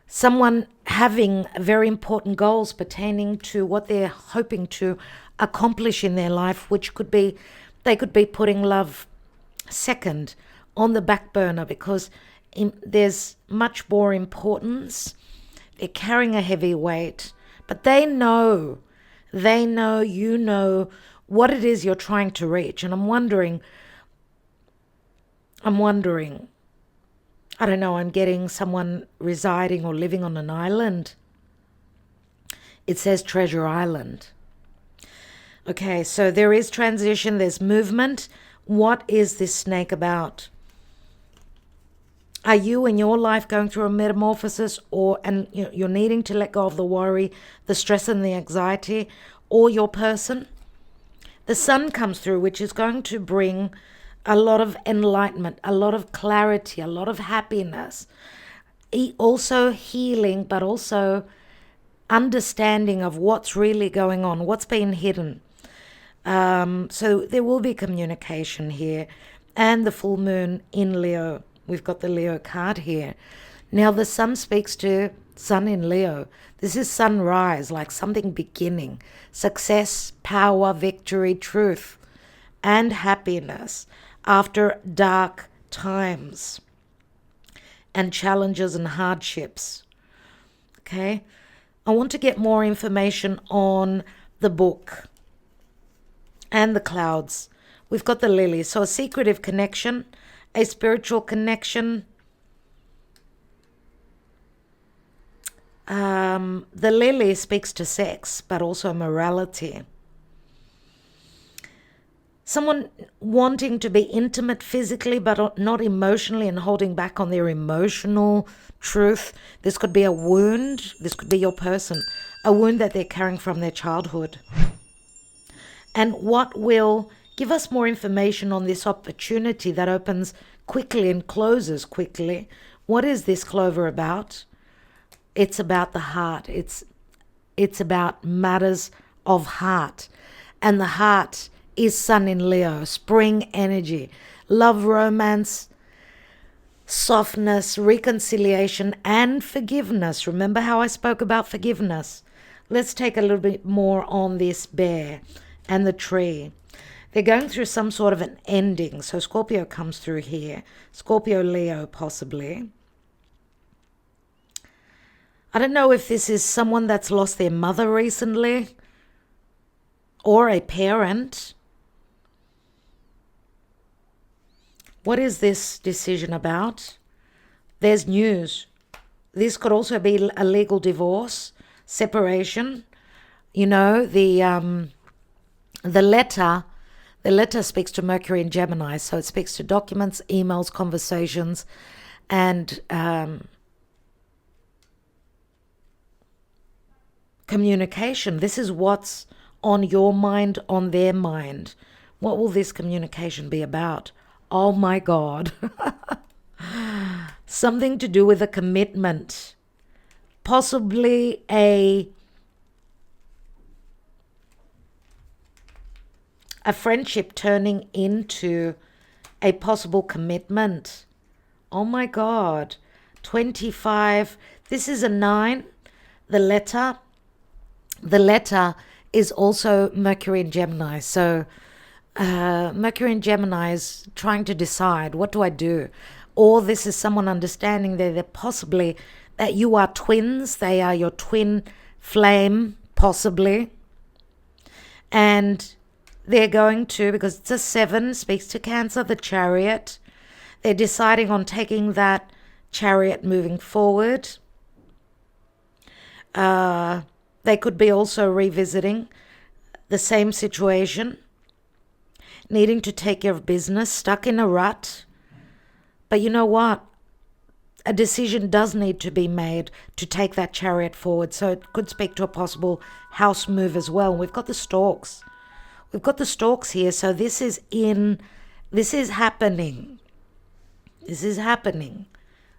Someone having very important goals pertaining to what they're hoping to accomplish in their life, which could be, they could be putting love second, on the back burner, because there's much more importance. They're carrying a heavy weight, but they know, you know what it is you're trying to reach. And I'm wondering, I don't know, I'm getting someone residing or living on an island. It says Treasure Island. Okay, so there is transition, there's movement. What is this snake about? Are you in your life going through a metamorphosis, and you're needing to let go of the worry, the stress and the anxiety, or your person? The sun comes through, which is going to bring a lot of enlightenment, a lot of clarity, a lot of happiness. Also healing, but also understanding of what's really going on, what's been hidden. So there will be communication here. And the full moon in Leo. We've got the Leo card here. Now the sun speaks to sun in Leo. This is sunrise, like something beginning. Success, power, victory, truth, and happiness after dark times and challenges and hardships. Okay? I want to get more information on the book and the clouds. We've got the lily. So a secretive connection, a spiritual connection. The lily speaks to sex, but also morality. Someone wanting to be intimate physically, but not emotionally, and holding back on their emotional truth. This could be a wound. This could be your person. A wound that they're carrying from their childhood. And what will give us more information on this opportunity that opens quickly and closes quickly? What is this clover about? It's about the heart. It's about matters of heart. And the heart is sun in Leo, spring energy, love, romance, softness, reconciliation, and forgiveness. Remember how I spoke about forgiveness? Let's take a little bit more on this bear and the tree. They're going through some sort of an ending. So Scorpio comes through here. Scorpio, Leo, possibly. I don't know if this is someone that's lost their mother recently or a parent. What is this decision about? There's news. This could also be a legal divorce, separation. You know, the letter speaks to Mercury and Gemini, so it speaks to documents, emails, conversations, and communication. This is what's on your mind, on their mind. What will this communication be about? Oh my God. Something to do with a commitment. possibly a friendship turning into a possible commitment. Oh my God. 25. This is a 9. The letter is also Mercury in Gemini. So Mercury in Gemini is trying to decide, what do I do? Or this is someone understanding that they're possibly that you are twins. They are your twin flame, possibly. And they're going to, because it's a 7, speaks to Cancer, the Chariot. They're deciding on taking that chariot moving forward. They could be also revisiting the same situation, needing to take care of business, stuck in a rut. But you know what? A decision does need to be made to take that chariot forward. So it could speak to a possible house move as well. We've got the storks. We've got the storks here. So this is happening. This is happening.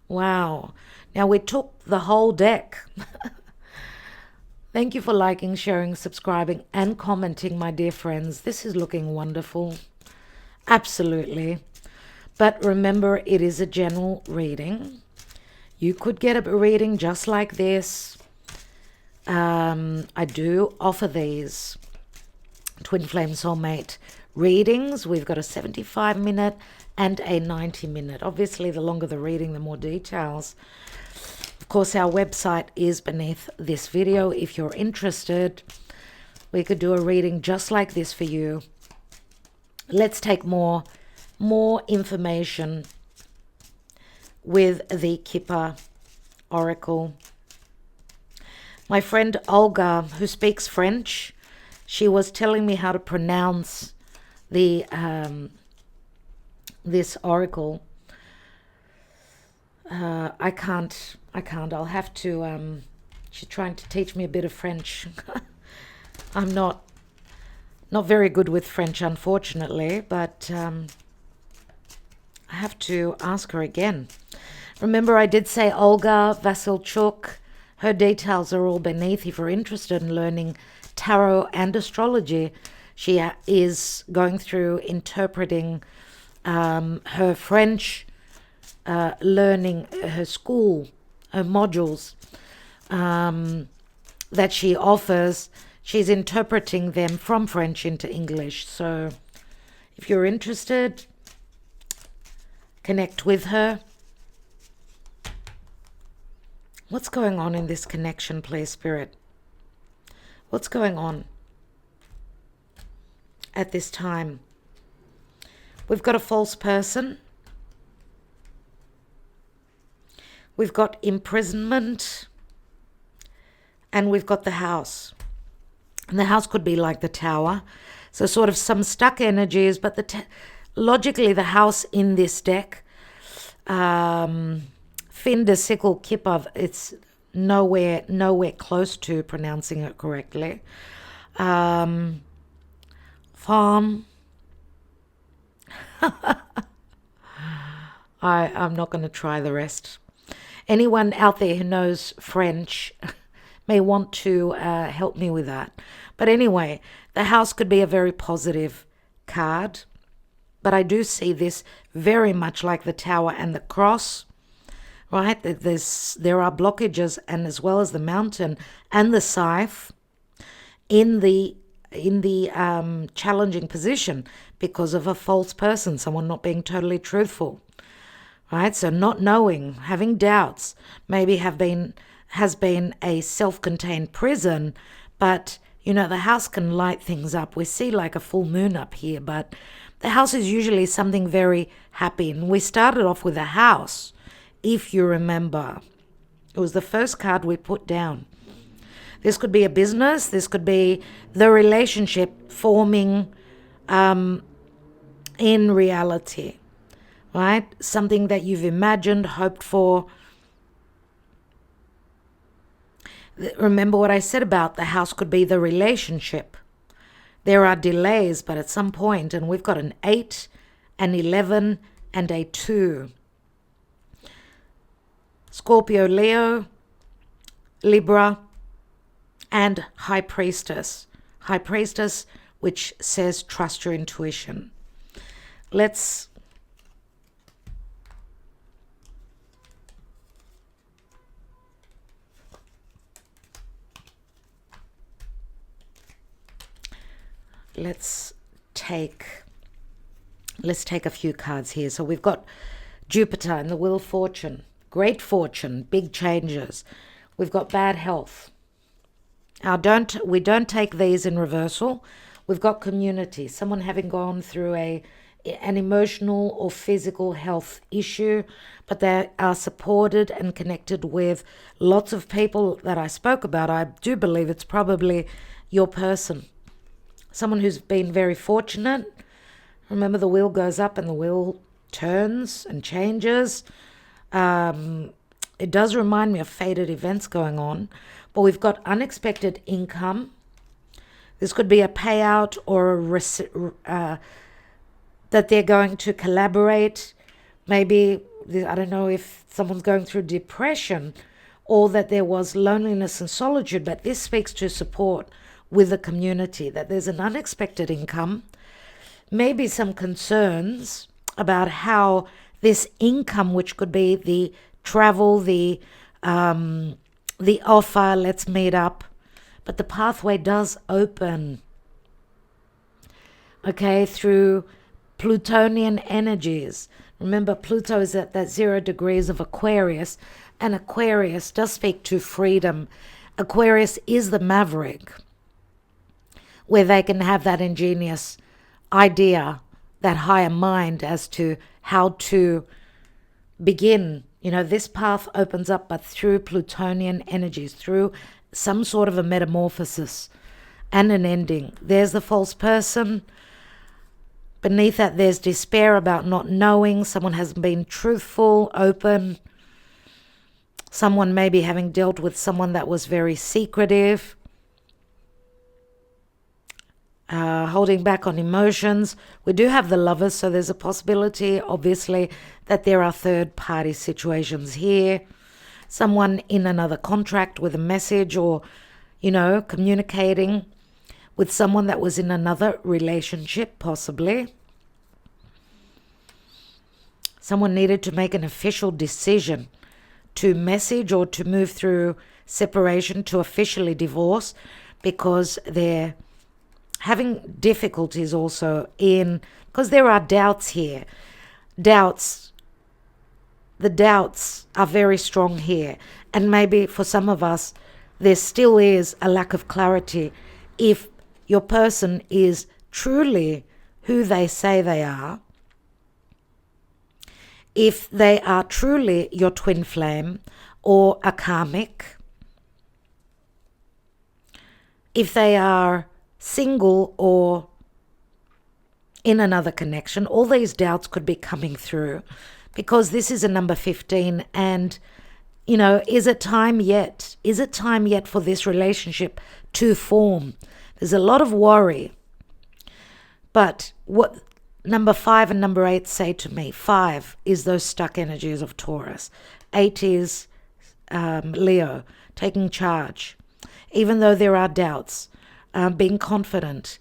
Wow. Now we took the whole deck. Thank you for liking, sharing, subscribing, and commenting, my dear friends. This is looking wonderful. Absolutely. But remember, it is a general reading. You could get a reading just like this. I do offer these Twin Flame Soulmate readings. We've got a 75-minute and a 90-minute. Obviously, the longer the reading, the more details. Of course, our website is beneath this video. If you're interested, we could do a reading just like this for you. Let's take more information with the Kipper Oracle. My friend Olga, who speaks French, she was telling me how to pronounce the this oracle. I can't. I'll have to. She's trying to teach me a bit of French. I'm not very good with French, unfortunately, but I have to ask her again. Remember, I did say Olga Vasilchuk. Her details are all beneath if you're interested in learning tarot and astrology. She is going through interpreting her French, learning her school, her modules that she offers. She's interpreting them from French into English. So if you're interested, connect with her. What's going on in this connection, please, Spirit? What's going on at this time? We've got a false person. We've got imprisonment. And we've got the house. And the house could be like the tower. So sort of some stuck energies, but logically the house in this deck, Fin de Sickle Kipper, it's nowhere close to pronouncing it correctly. Farm. I'm not going to try the rest. Anyone out there who knows French may want to help me with that. But anyway, the house could be a very positive card. But I do see this very much like the tower and the cross. Right? There are blockages, and as well as the mountain and the scythe in the challenging position because of a false person, someone not being totally truthful. Right? So not knowing, having doubts, maybe has been a self-contained prison, but you know, the house can light things up. We see like a full moon up here, but the house is usually something very happy. And we started off with a house. If you remember, it was the first card we put down. This could be a business. This could be the relationship forming in reality, right? Something that you've imagined, hoped for. Remember what I said about the house could be the relationship. There are delays, but at some point, and we've got an 8, an 11, and a 2. Scorpio, Leo, Libra, and High Priestess. High Priestess, which says trust your intuition. Let's take a few cards here. So we've got Jupiter in the Wheel of Fortune, great fortune, big changes. We've got bad health. Now we don't take these in reversal. We've got community, someone having gone through an emotional or physical health issue, but they are supported and connected with lots of people that I spoke about. I do believe it's probably your person. Someone who's been very fortunate. Remember, the wheel goes up and the wheel turns and changes. It does remind me of fated events going on. But we've got unexpected income. This could be a payout or that they're going to collaborate. Maybe, I don't know if someone's going through depression or that there was loneliness and solitude, but this speaks to support with the community, that there's an unexpected income, maybe some concerns about how this income, which could be the travel, the offer, let's meet up, but the pathway does open, okay, through Plutonian energies. Remember, Pluto is at that 0 degrees of Aquarius, and Aquarius does speak to freedom. Aquarius is the maverick, where they can have that ingenious idea, that higher mind as to how to begin. You know, this path opens up, but through Plutonian energies, through some sort of a metamorphosis and an ending. There's the false person. Beneath that, there's despair about not knowing. Someone hasn't been truthful, open. Someone maybe having dealt with someone that was very secretive. Holding back on emotions. We do have the Lovers, so there's a possibility, obviously, that there are third-party situations here. Someone in another contract with a message, or, you know, communicating with someone that was in another relationship, possibly. Someone needed to make an official decision to message or to move through separation to officially divorce, because they're having difficulties also because there are doubts here. The doubts are very strong here. And maybe for some of us, there still is a lack of clarity if your person is truly who they say they are, if they are truly your twin flame or a karmic, if they are single or in another connection. All these doubts could be coming through, because this is a number 15, and, you know, is it time yet? Is it time yet for this relationship to form? There's a lot of worry. But what number 5 and number 8 say to me? 5 is those stuck energies of Taurus. 8 is Leo, taking charge. Even though there are doubts, being confident.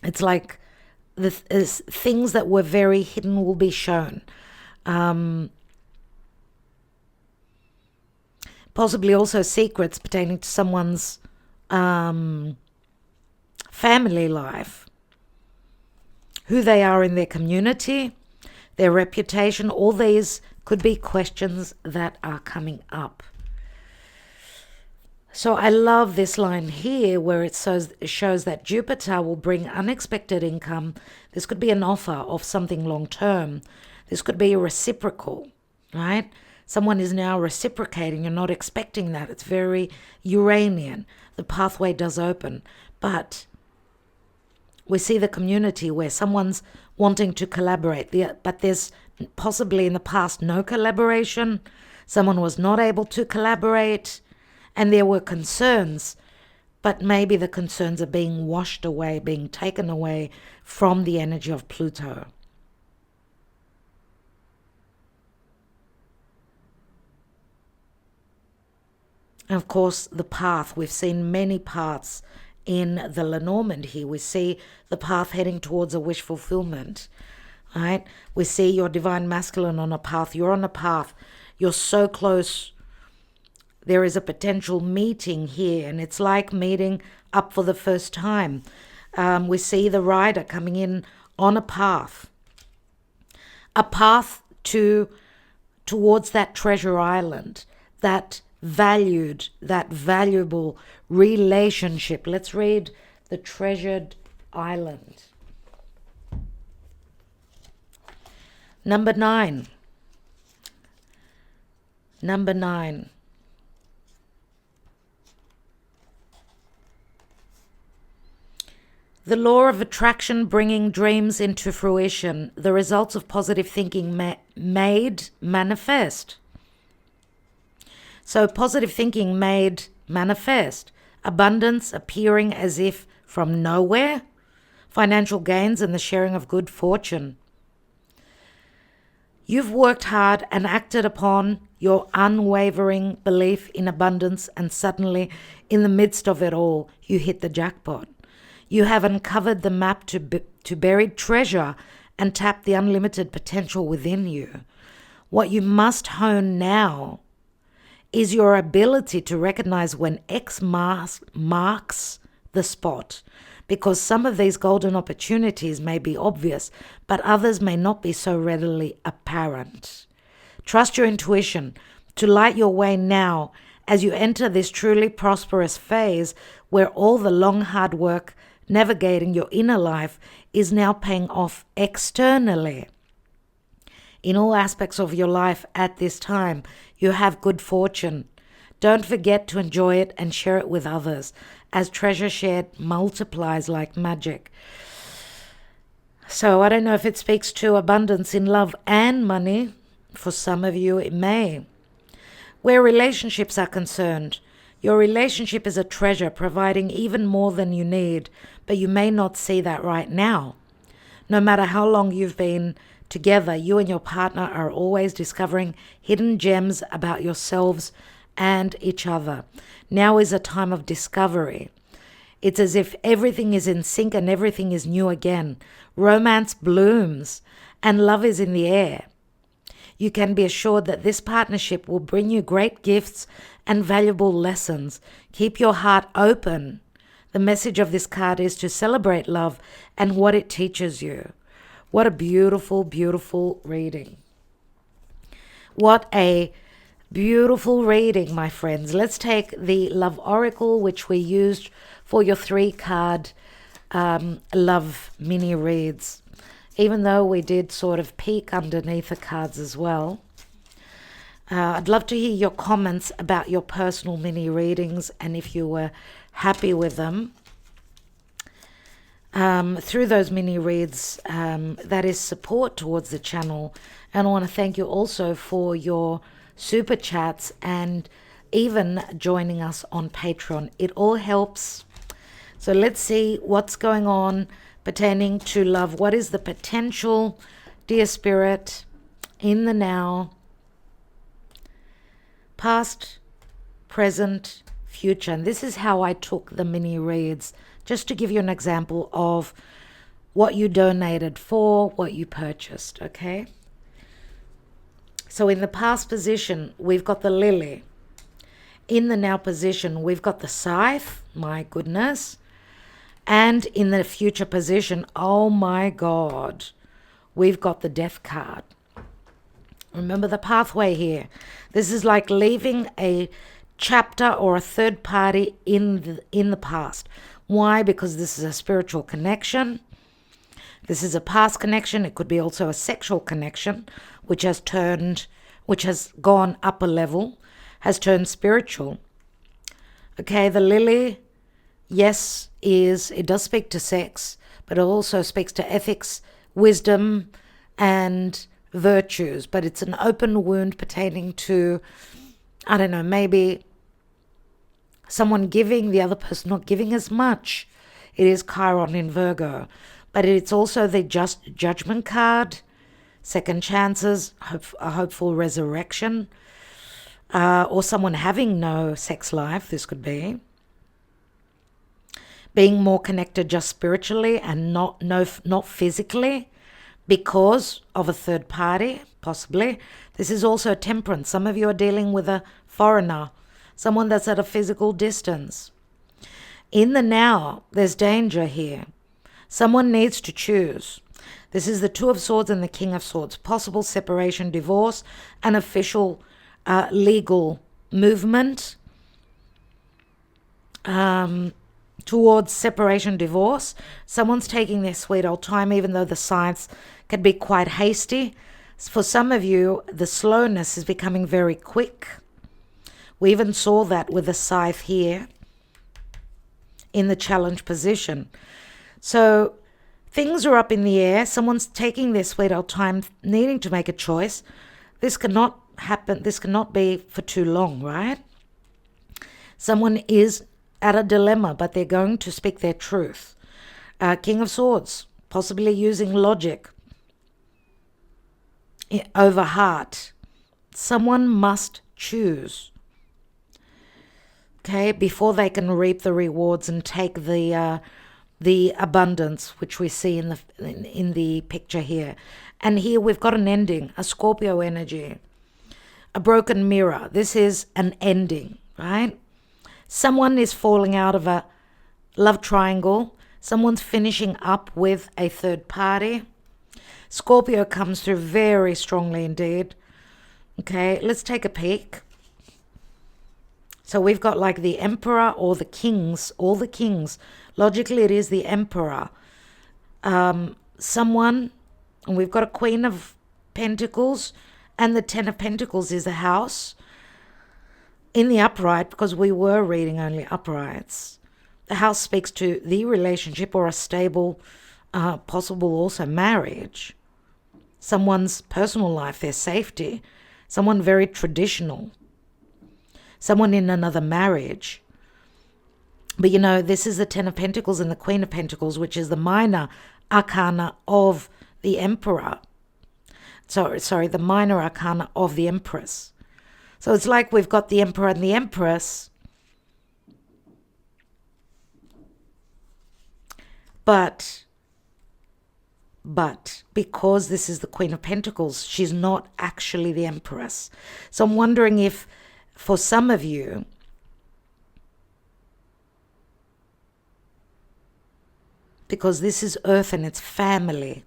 It's like things that were very hidden will be shown. Possibly also secrets pertaining to someone's family life, who they are in their community, their reputation. All these could be questions that are coming up. So I love this line here where it shows that Jupiter will bring unexpected income. This could be an offer of something long term. This could be a reciprocal, right? Someone is now reciprocating. You're not expecting that. It's very Uranian. The pathway does open. But we see the community where someone's wanting to collaborate. But there's possibly in the past no collaboration. Someone was not able to collaborate. And there were concerns, but maybe the concerns are being washed away, being taken away from the energy of Pluto. And of course, the path. We've seen many paths in the Lenormand here. We see the path heading towards a wish fulfillment, right? We see your divine masculine on a path. You're on a path. You're so close. There is a potential meeting here, and it's like meeting up for the first time. We see the rider coming in on a path towards that treasure island, that valuable relationship. Let's read the treasured island. Number 9. Number 9. The law of attraction bringing dreams into fruition, the results of positive thinking made manifest. So positive thinking made manifest. Abundance appearing as if from nowhere. Financial gains and the sharing of good fortune. You've worked hard and acted upon your unwavering belief in abundance, and suddenly, in the midst of it all, you hit the jackpot. You have uncovered the map to buried treasure and tapped the unlimited potential within you. What you must hone now is your ability to recognize when X marks the spot, because some of these golden opportunities may be obvious, but others may not be so readily apparent. Trust your intuition to light your way now as you enter this truly prosperous phase where all the long hard work navigating your inner life is now paying off externally. In all aspects of your life at this time, you have good fortune. Don't forget to enjoy it and share it with others, as treasure shared multiplies like magic. So I don't know if it speaks to abundance in love and money. For some of you, it may. Where relationships are concerned, your relationship is a treasure, providing even more than you need, but you may not see that right now. No matter how long you've been together, you and your partner are always discovering hidden gems about yourselves and each other. Now is a time of discovery. It's as if everything is in sync and everything is new again. Romance blooms and love is in the air. You can be assured that this partnership will bring you great gifts and valuable lessons. Keep your heart open. The message of this card is to celebrate love and what it teaches you. What a beautiful, beautiful reading. What a beautiful reading, my friends. Let's take the Love Oracle, which we used for your 3-card love mini reads. Even though we did sort of peek underneath the cards as well. I'd love to hear your comments about your personal mini readings and if you were happy with them. Through those mini reads, that is support towards the channel. And I want to thank you also for your super chats and even joining us on Patreon. It all helps. So let's see what's going on pertaining to love. What is the potential, dear Spirit, in the now, past, present, future? And this is how I took the mini reads, just to give you an example of what you donated for, what you purchased, okay? So in the past position, we've got the lily. In the now position, we've got the scythe, my goodness. And in the future position, oh my God, we've got the death card. Remember the pathway here. This is like leaving a chapter or a third party in the past. Why? Because this is a spiritual connection. This is a past connection. It could be also a sexual connection, which has gone up a level, has turned spiritual. Okay, the lily, yes, it does speak to sex, but it also speaks to ethics, wisdom, and virtues. But it's an open wound pertaining to, I don't know, maybe someone giving, the other person not giving as much. It is Chiron in Virgo. But it's also the just judgment card, second chances, a hopeful resurrection. or someone having no sex life, this could be. Being more connected just spiritually and not physically because of a third party, possibly. This is also temperance. Some of you are dealing with a foreigner, someone that's at a physical distance. In the now, there's danger here. Someone needs to choose. This is the Two of Swords and the King of Swords. Possible separation, divorce, an official legal movement towards separation, divorce. Someone's taking their sweet old time, even though the signs can be quite hasty. For some of you, the slowness is becoming very quick. We even saw that with the scythe here in the challenge position. So things are up in the air. Someone's taking their sweet old time, needing to make a choice. This cannot happen. This cannot be for too long, right? Someone is at a dilemma, but they're going to speak their truth. King of Swords, possibly using logic over heart. Someone must choose, okay, before they can reap the rewards and take the abundance which we see in the picture here. And here we've got an ending, a Scorpio energy, a broken mirror. This is an ending, right? Someone is falling out of a love triangle. Someone's finishing up with a third party. Scorpio comes through very strongly indeed. Okay, let's take a peek. So we've got like the Emperor or the Kings, all the Kings. Logically, it is the Emperor. Someone, and we've got a Queen of Pentacles, and the Ten of Pentacles is a house in the upright, because we were reading only uprights. The house speaks to the relationship or a stable, possible also marriage. Someone's personal life, their safety. Someone very traditional. Someone in another marriage. But you know, this is the Ten of Pentacles and the Queen of Pentacles, which is the minor arcana of the Emperor. Sorry, the minor arcana of the Empress. So it's like we've got the Emperor and the Empress, but because this is the Queen of Pentacles, she's not actually the Empress. So I'm wondering if, for some of you, because this is Earth and it's family,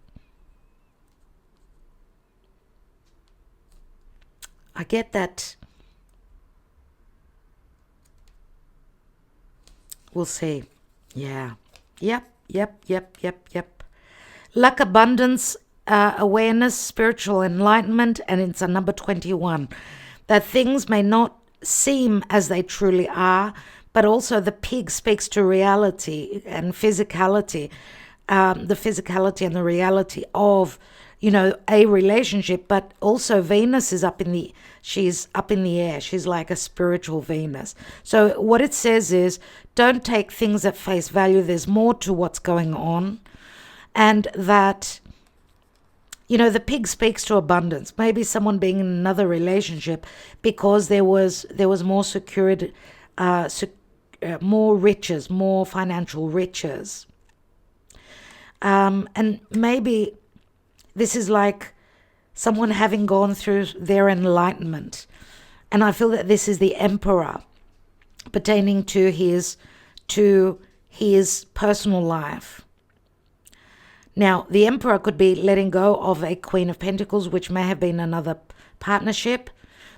I get that. We'll see. Yeah. Yep. Luck, abundance, awareness, spiritual enlightenment, and it's a number 21. That things may not seem as they truly are, but also the pig speaks to reality and physicality, the physicality and the reality of, you know, a relationship. But also Venus is she's up in the air. She's like a spiritual Venus. So what it says is, don't take things at face value. There's more to what's going on. And that, you know, the pig speaks to abundance. Maybe someone being in another relationship because there was more security, more riches, more financial riches. And maybe this is like someone having gone through their enlightenment. And I feel that this is the Emperor pertaining to his personal life. Now, the Emperor could be letting go of a Queen of Pentacles, which may have been another partnership,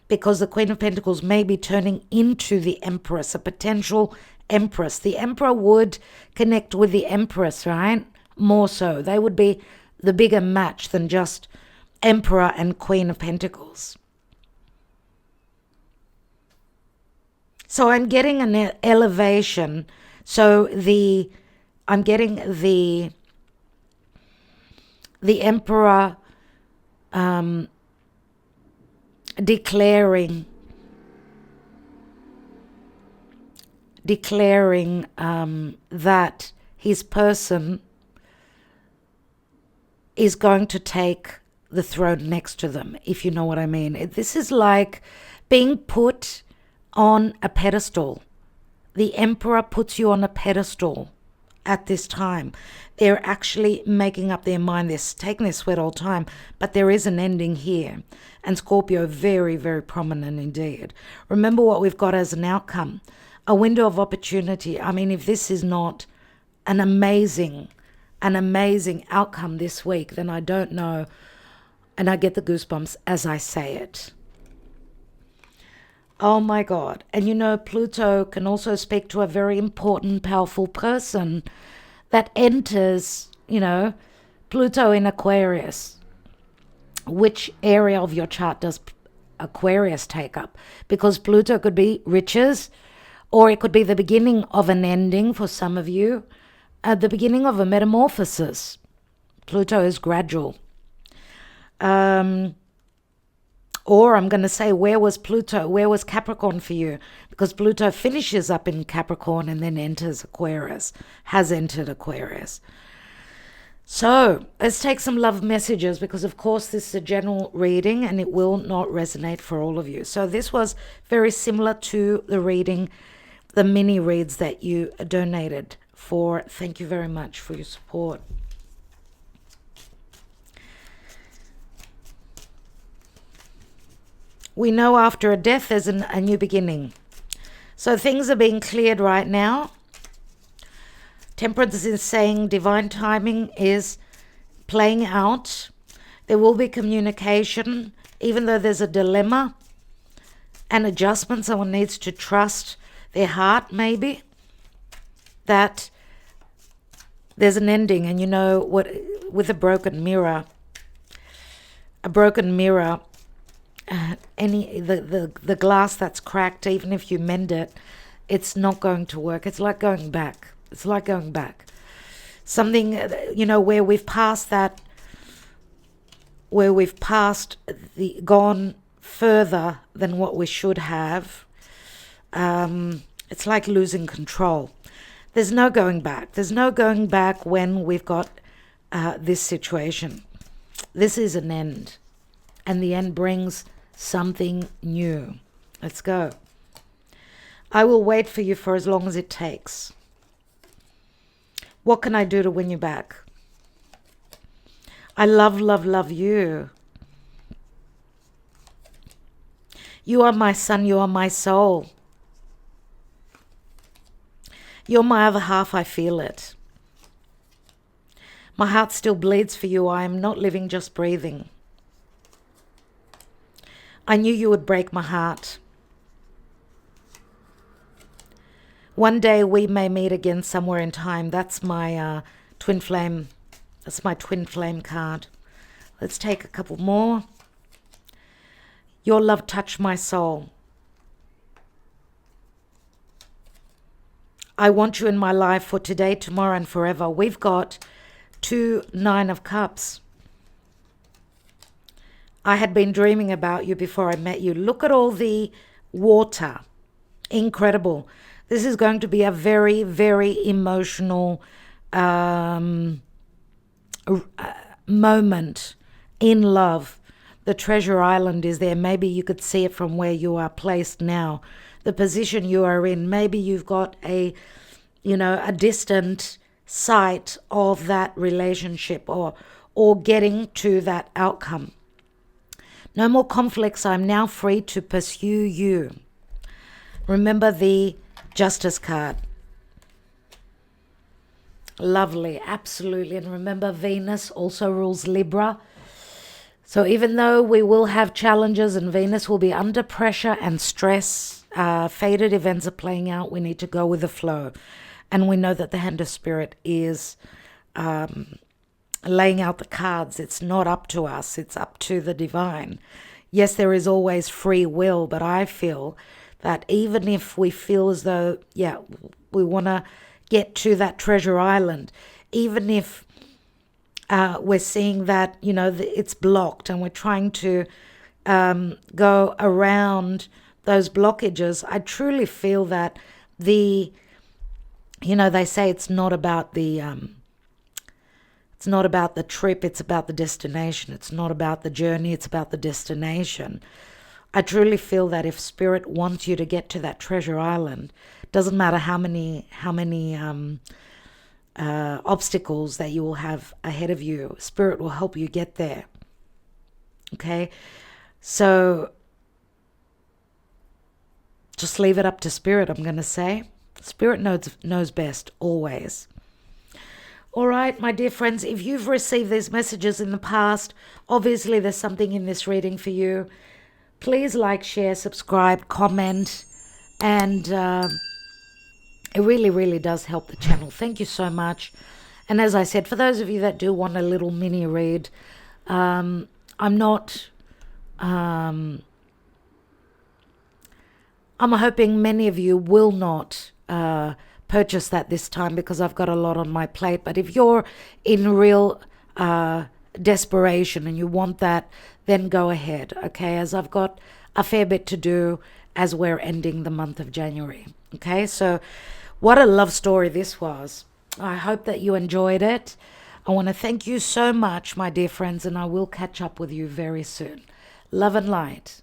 because the Queen of Pentacles may be turning into the Empress, a potential Empress. The Emperor would connect with the Empress, right? More so. They would be the bigger match than just Emperor and Queen of Pentacles. So I'm getting an elevation. So I'm getting the Emperor declaring that his person is going to take the throne next to them, if you know what I mean. This is like being put on a pedestal. The emperor puts you on a pedestal at this time. They're actually making up their mind. They're taking their sweat all the time, but there is an ending here. And Scorpio, very, very prominent indeed. Remember what we've got as an outcome. A window of opportunity. I mean, if this is not an amazing outcome this week, then I don't know. And I get the goosebumps as I say it. Oh my God. And you know, Pluto can also speak to a very important, powerful person that enters, you know, Pluto in Aquarius. Which area of your chart does Aquarius take up? Because Pluto could be riches, or it could be the beginning of an ending for some of you, at the beginning of a metamorphosis. Pluto is gradual. Or I'm going to say, where was Pluto? Where was Capricorn for you? Because Pluto finishes up in Capricorn and then enters Aquarius, has entered Aquarius. So let's take some love messages, because of course this is a general reading and it will not resonate for all of you. So this was very similar to the reading, the mini reads that you donated for. Thank you very much for your support. We know after a death there's a new beginning. So things are being cleared right now. Temperance is saying divine timing is playing out. There will be communication, even though there's a dilemma and adjustment. Someone needs to trust their heart, maybe, that there's an ending. And you know what, with a broken mirror, the glass that's cracked, even if you mend it, it's not going to work. It's like going back. Something, you know, where we've passed gone further than what we should have. It's like losing control. There's no going back. There's no going back when we've got this situation. This is an end. And the end brings something new. Let's go. I will wait for you for as long as it takes. What can I do to win you back? I love, love, love you. You are my sun. You are my soul. You're my other half. I feel it. My heart still bleeds for you. I am not living, just breathing. I knew you would break my heart. One day we may meet again somewhere in time. That's my twin flame. That's my twin flame card. Let's take a couple more. Your love touched my soul. I want you in my life for today, tomorrow, and forever. We've got 2 9 of Cups. I had been dreaming about you before I met you. Look at all the water. Incredible. This is going to be a very, very emotional moment in love. The treasure island is there. Maybe you could see it from where you are placed now. The position you are in. Maybe you've got a distant sight of that relationship or getting to that outcome. No more conflicts. I'm now free to pursue you. Remember the Justice card. Lovely, absolutely. And remember, Venus also rules Libra. So even though we will have challenges and Venus will be under pressure and stress, fated events are playing out, we need to go with the flow. And we know that the hand of spirit is laying out the cards. It's not up to us. It's up to the divine. Yes, there is always free will, but I feel that even if we feel as though, we want to get to that treasure island, even if we're seeing that, it's blocked and we're trying to go around those blockages, I truly feel that they say it's not about the trip, it's about the destination. It's not about the journey, it's about the destination. I truly feel that if Spirit wants you to get to that treasure island, doesn't matter how many obstacles that you will have ahead of you, Spirit will help you get there. Okay, so just leave it up to Spirit, I'm going to say. Spirit knows best, always. All right, my dear friends, if you've received these messages in the past, obviously there's something in this reading for you. Please like, share, subscribe, comment, and it really, really does help the channel. Thank you so much. And as I said, for those of you that do want a little mini read, I'm hoping many of you will not purchase that this time because I've got a lot on my plate. But if you're in real desperation and you want that, then go ahead, okay? As I've got a fair bit to do as we're ending the month of January, okay? So what a love story this was. I hope that you enjoyed it. I want to thank you so much, my dear friends, and I will catch up with you very soon. Love and light.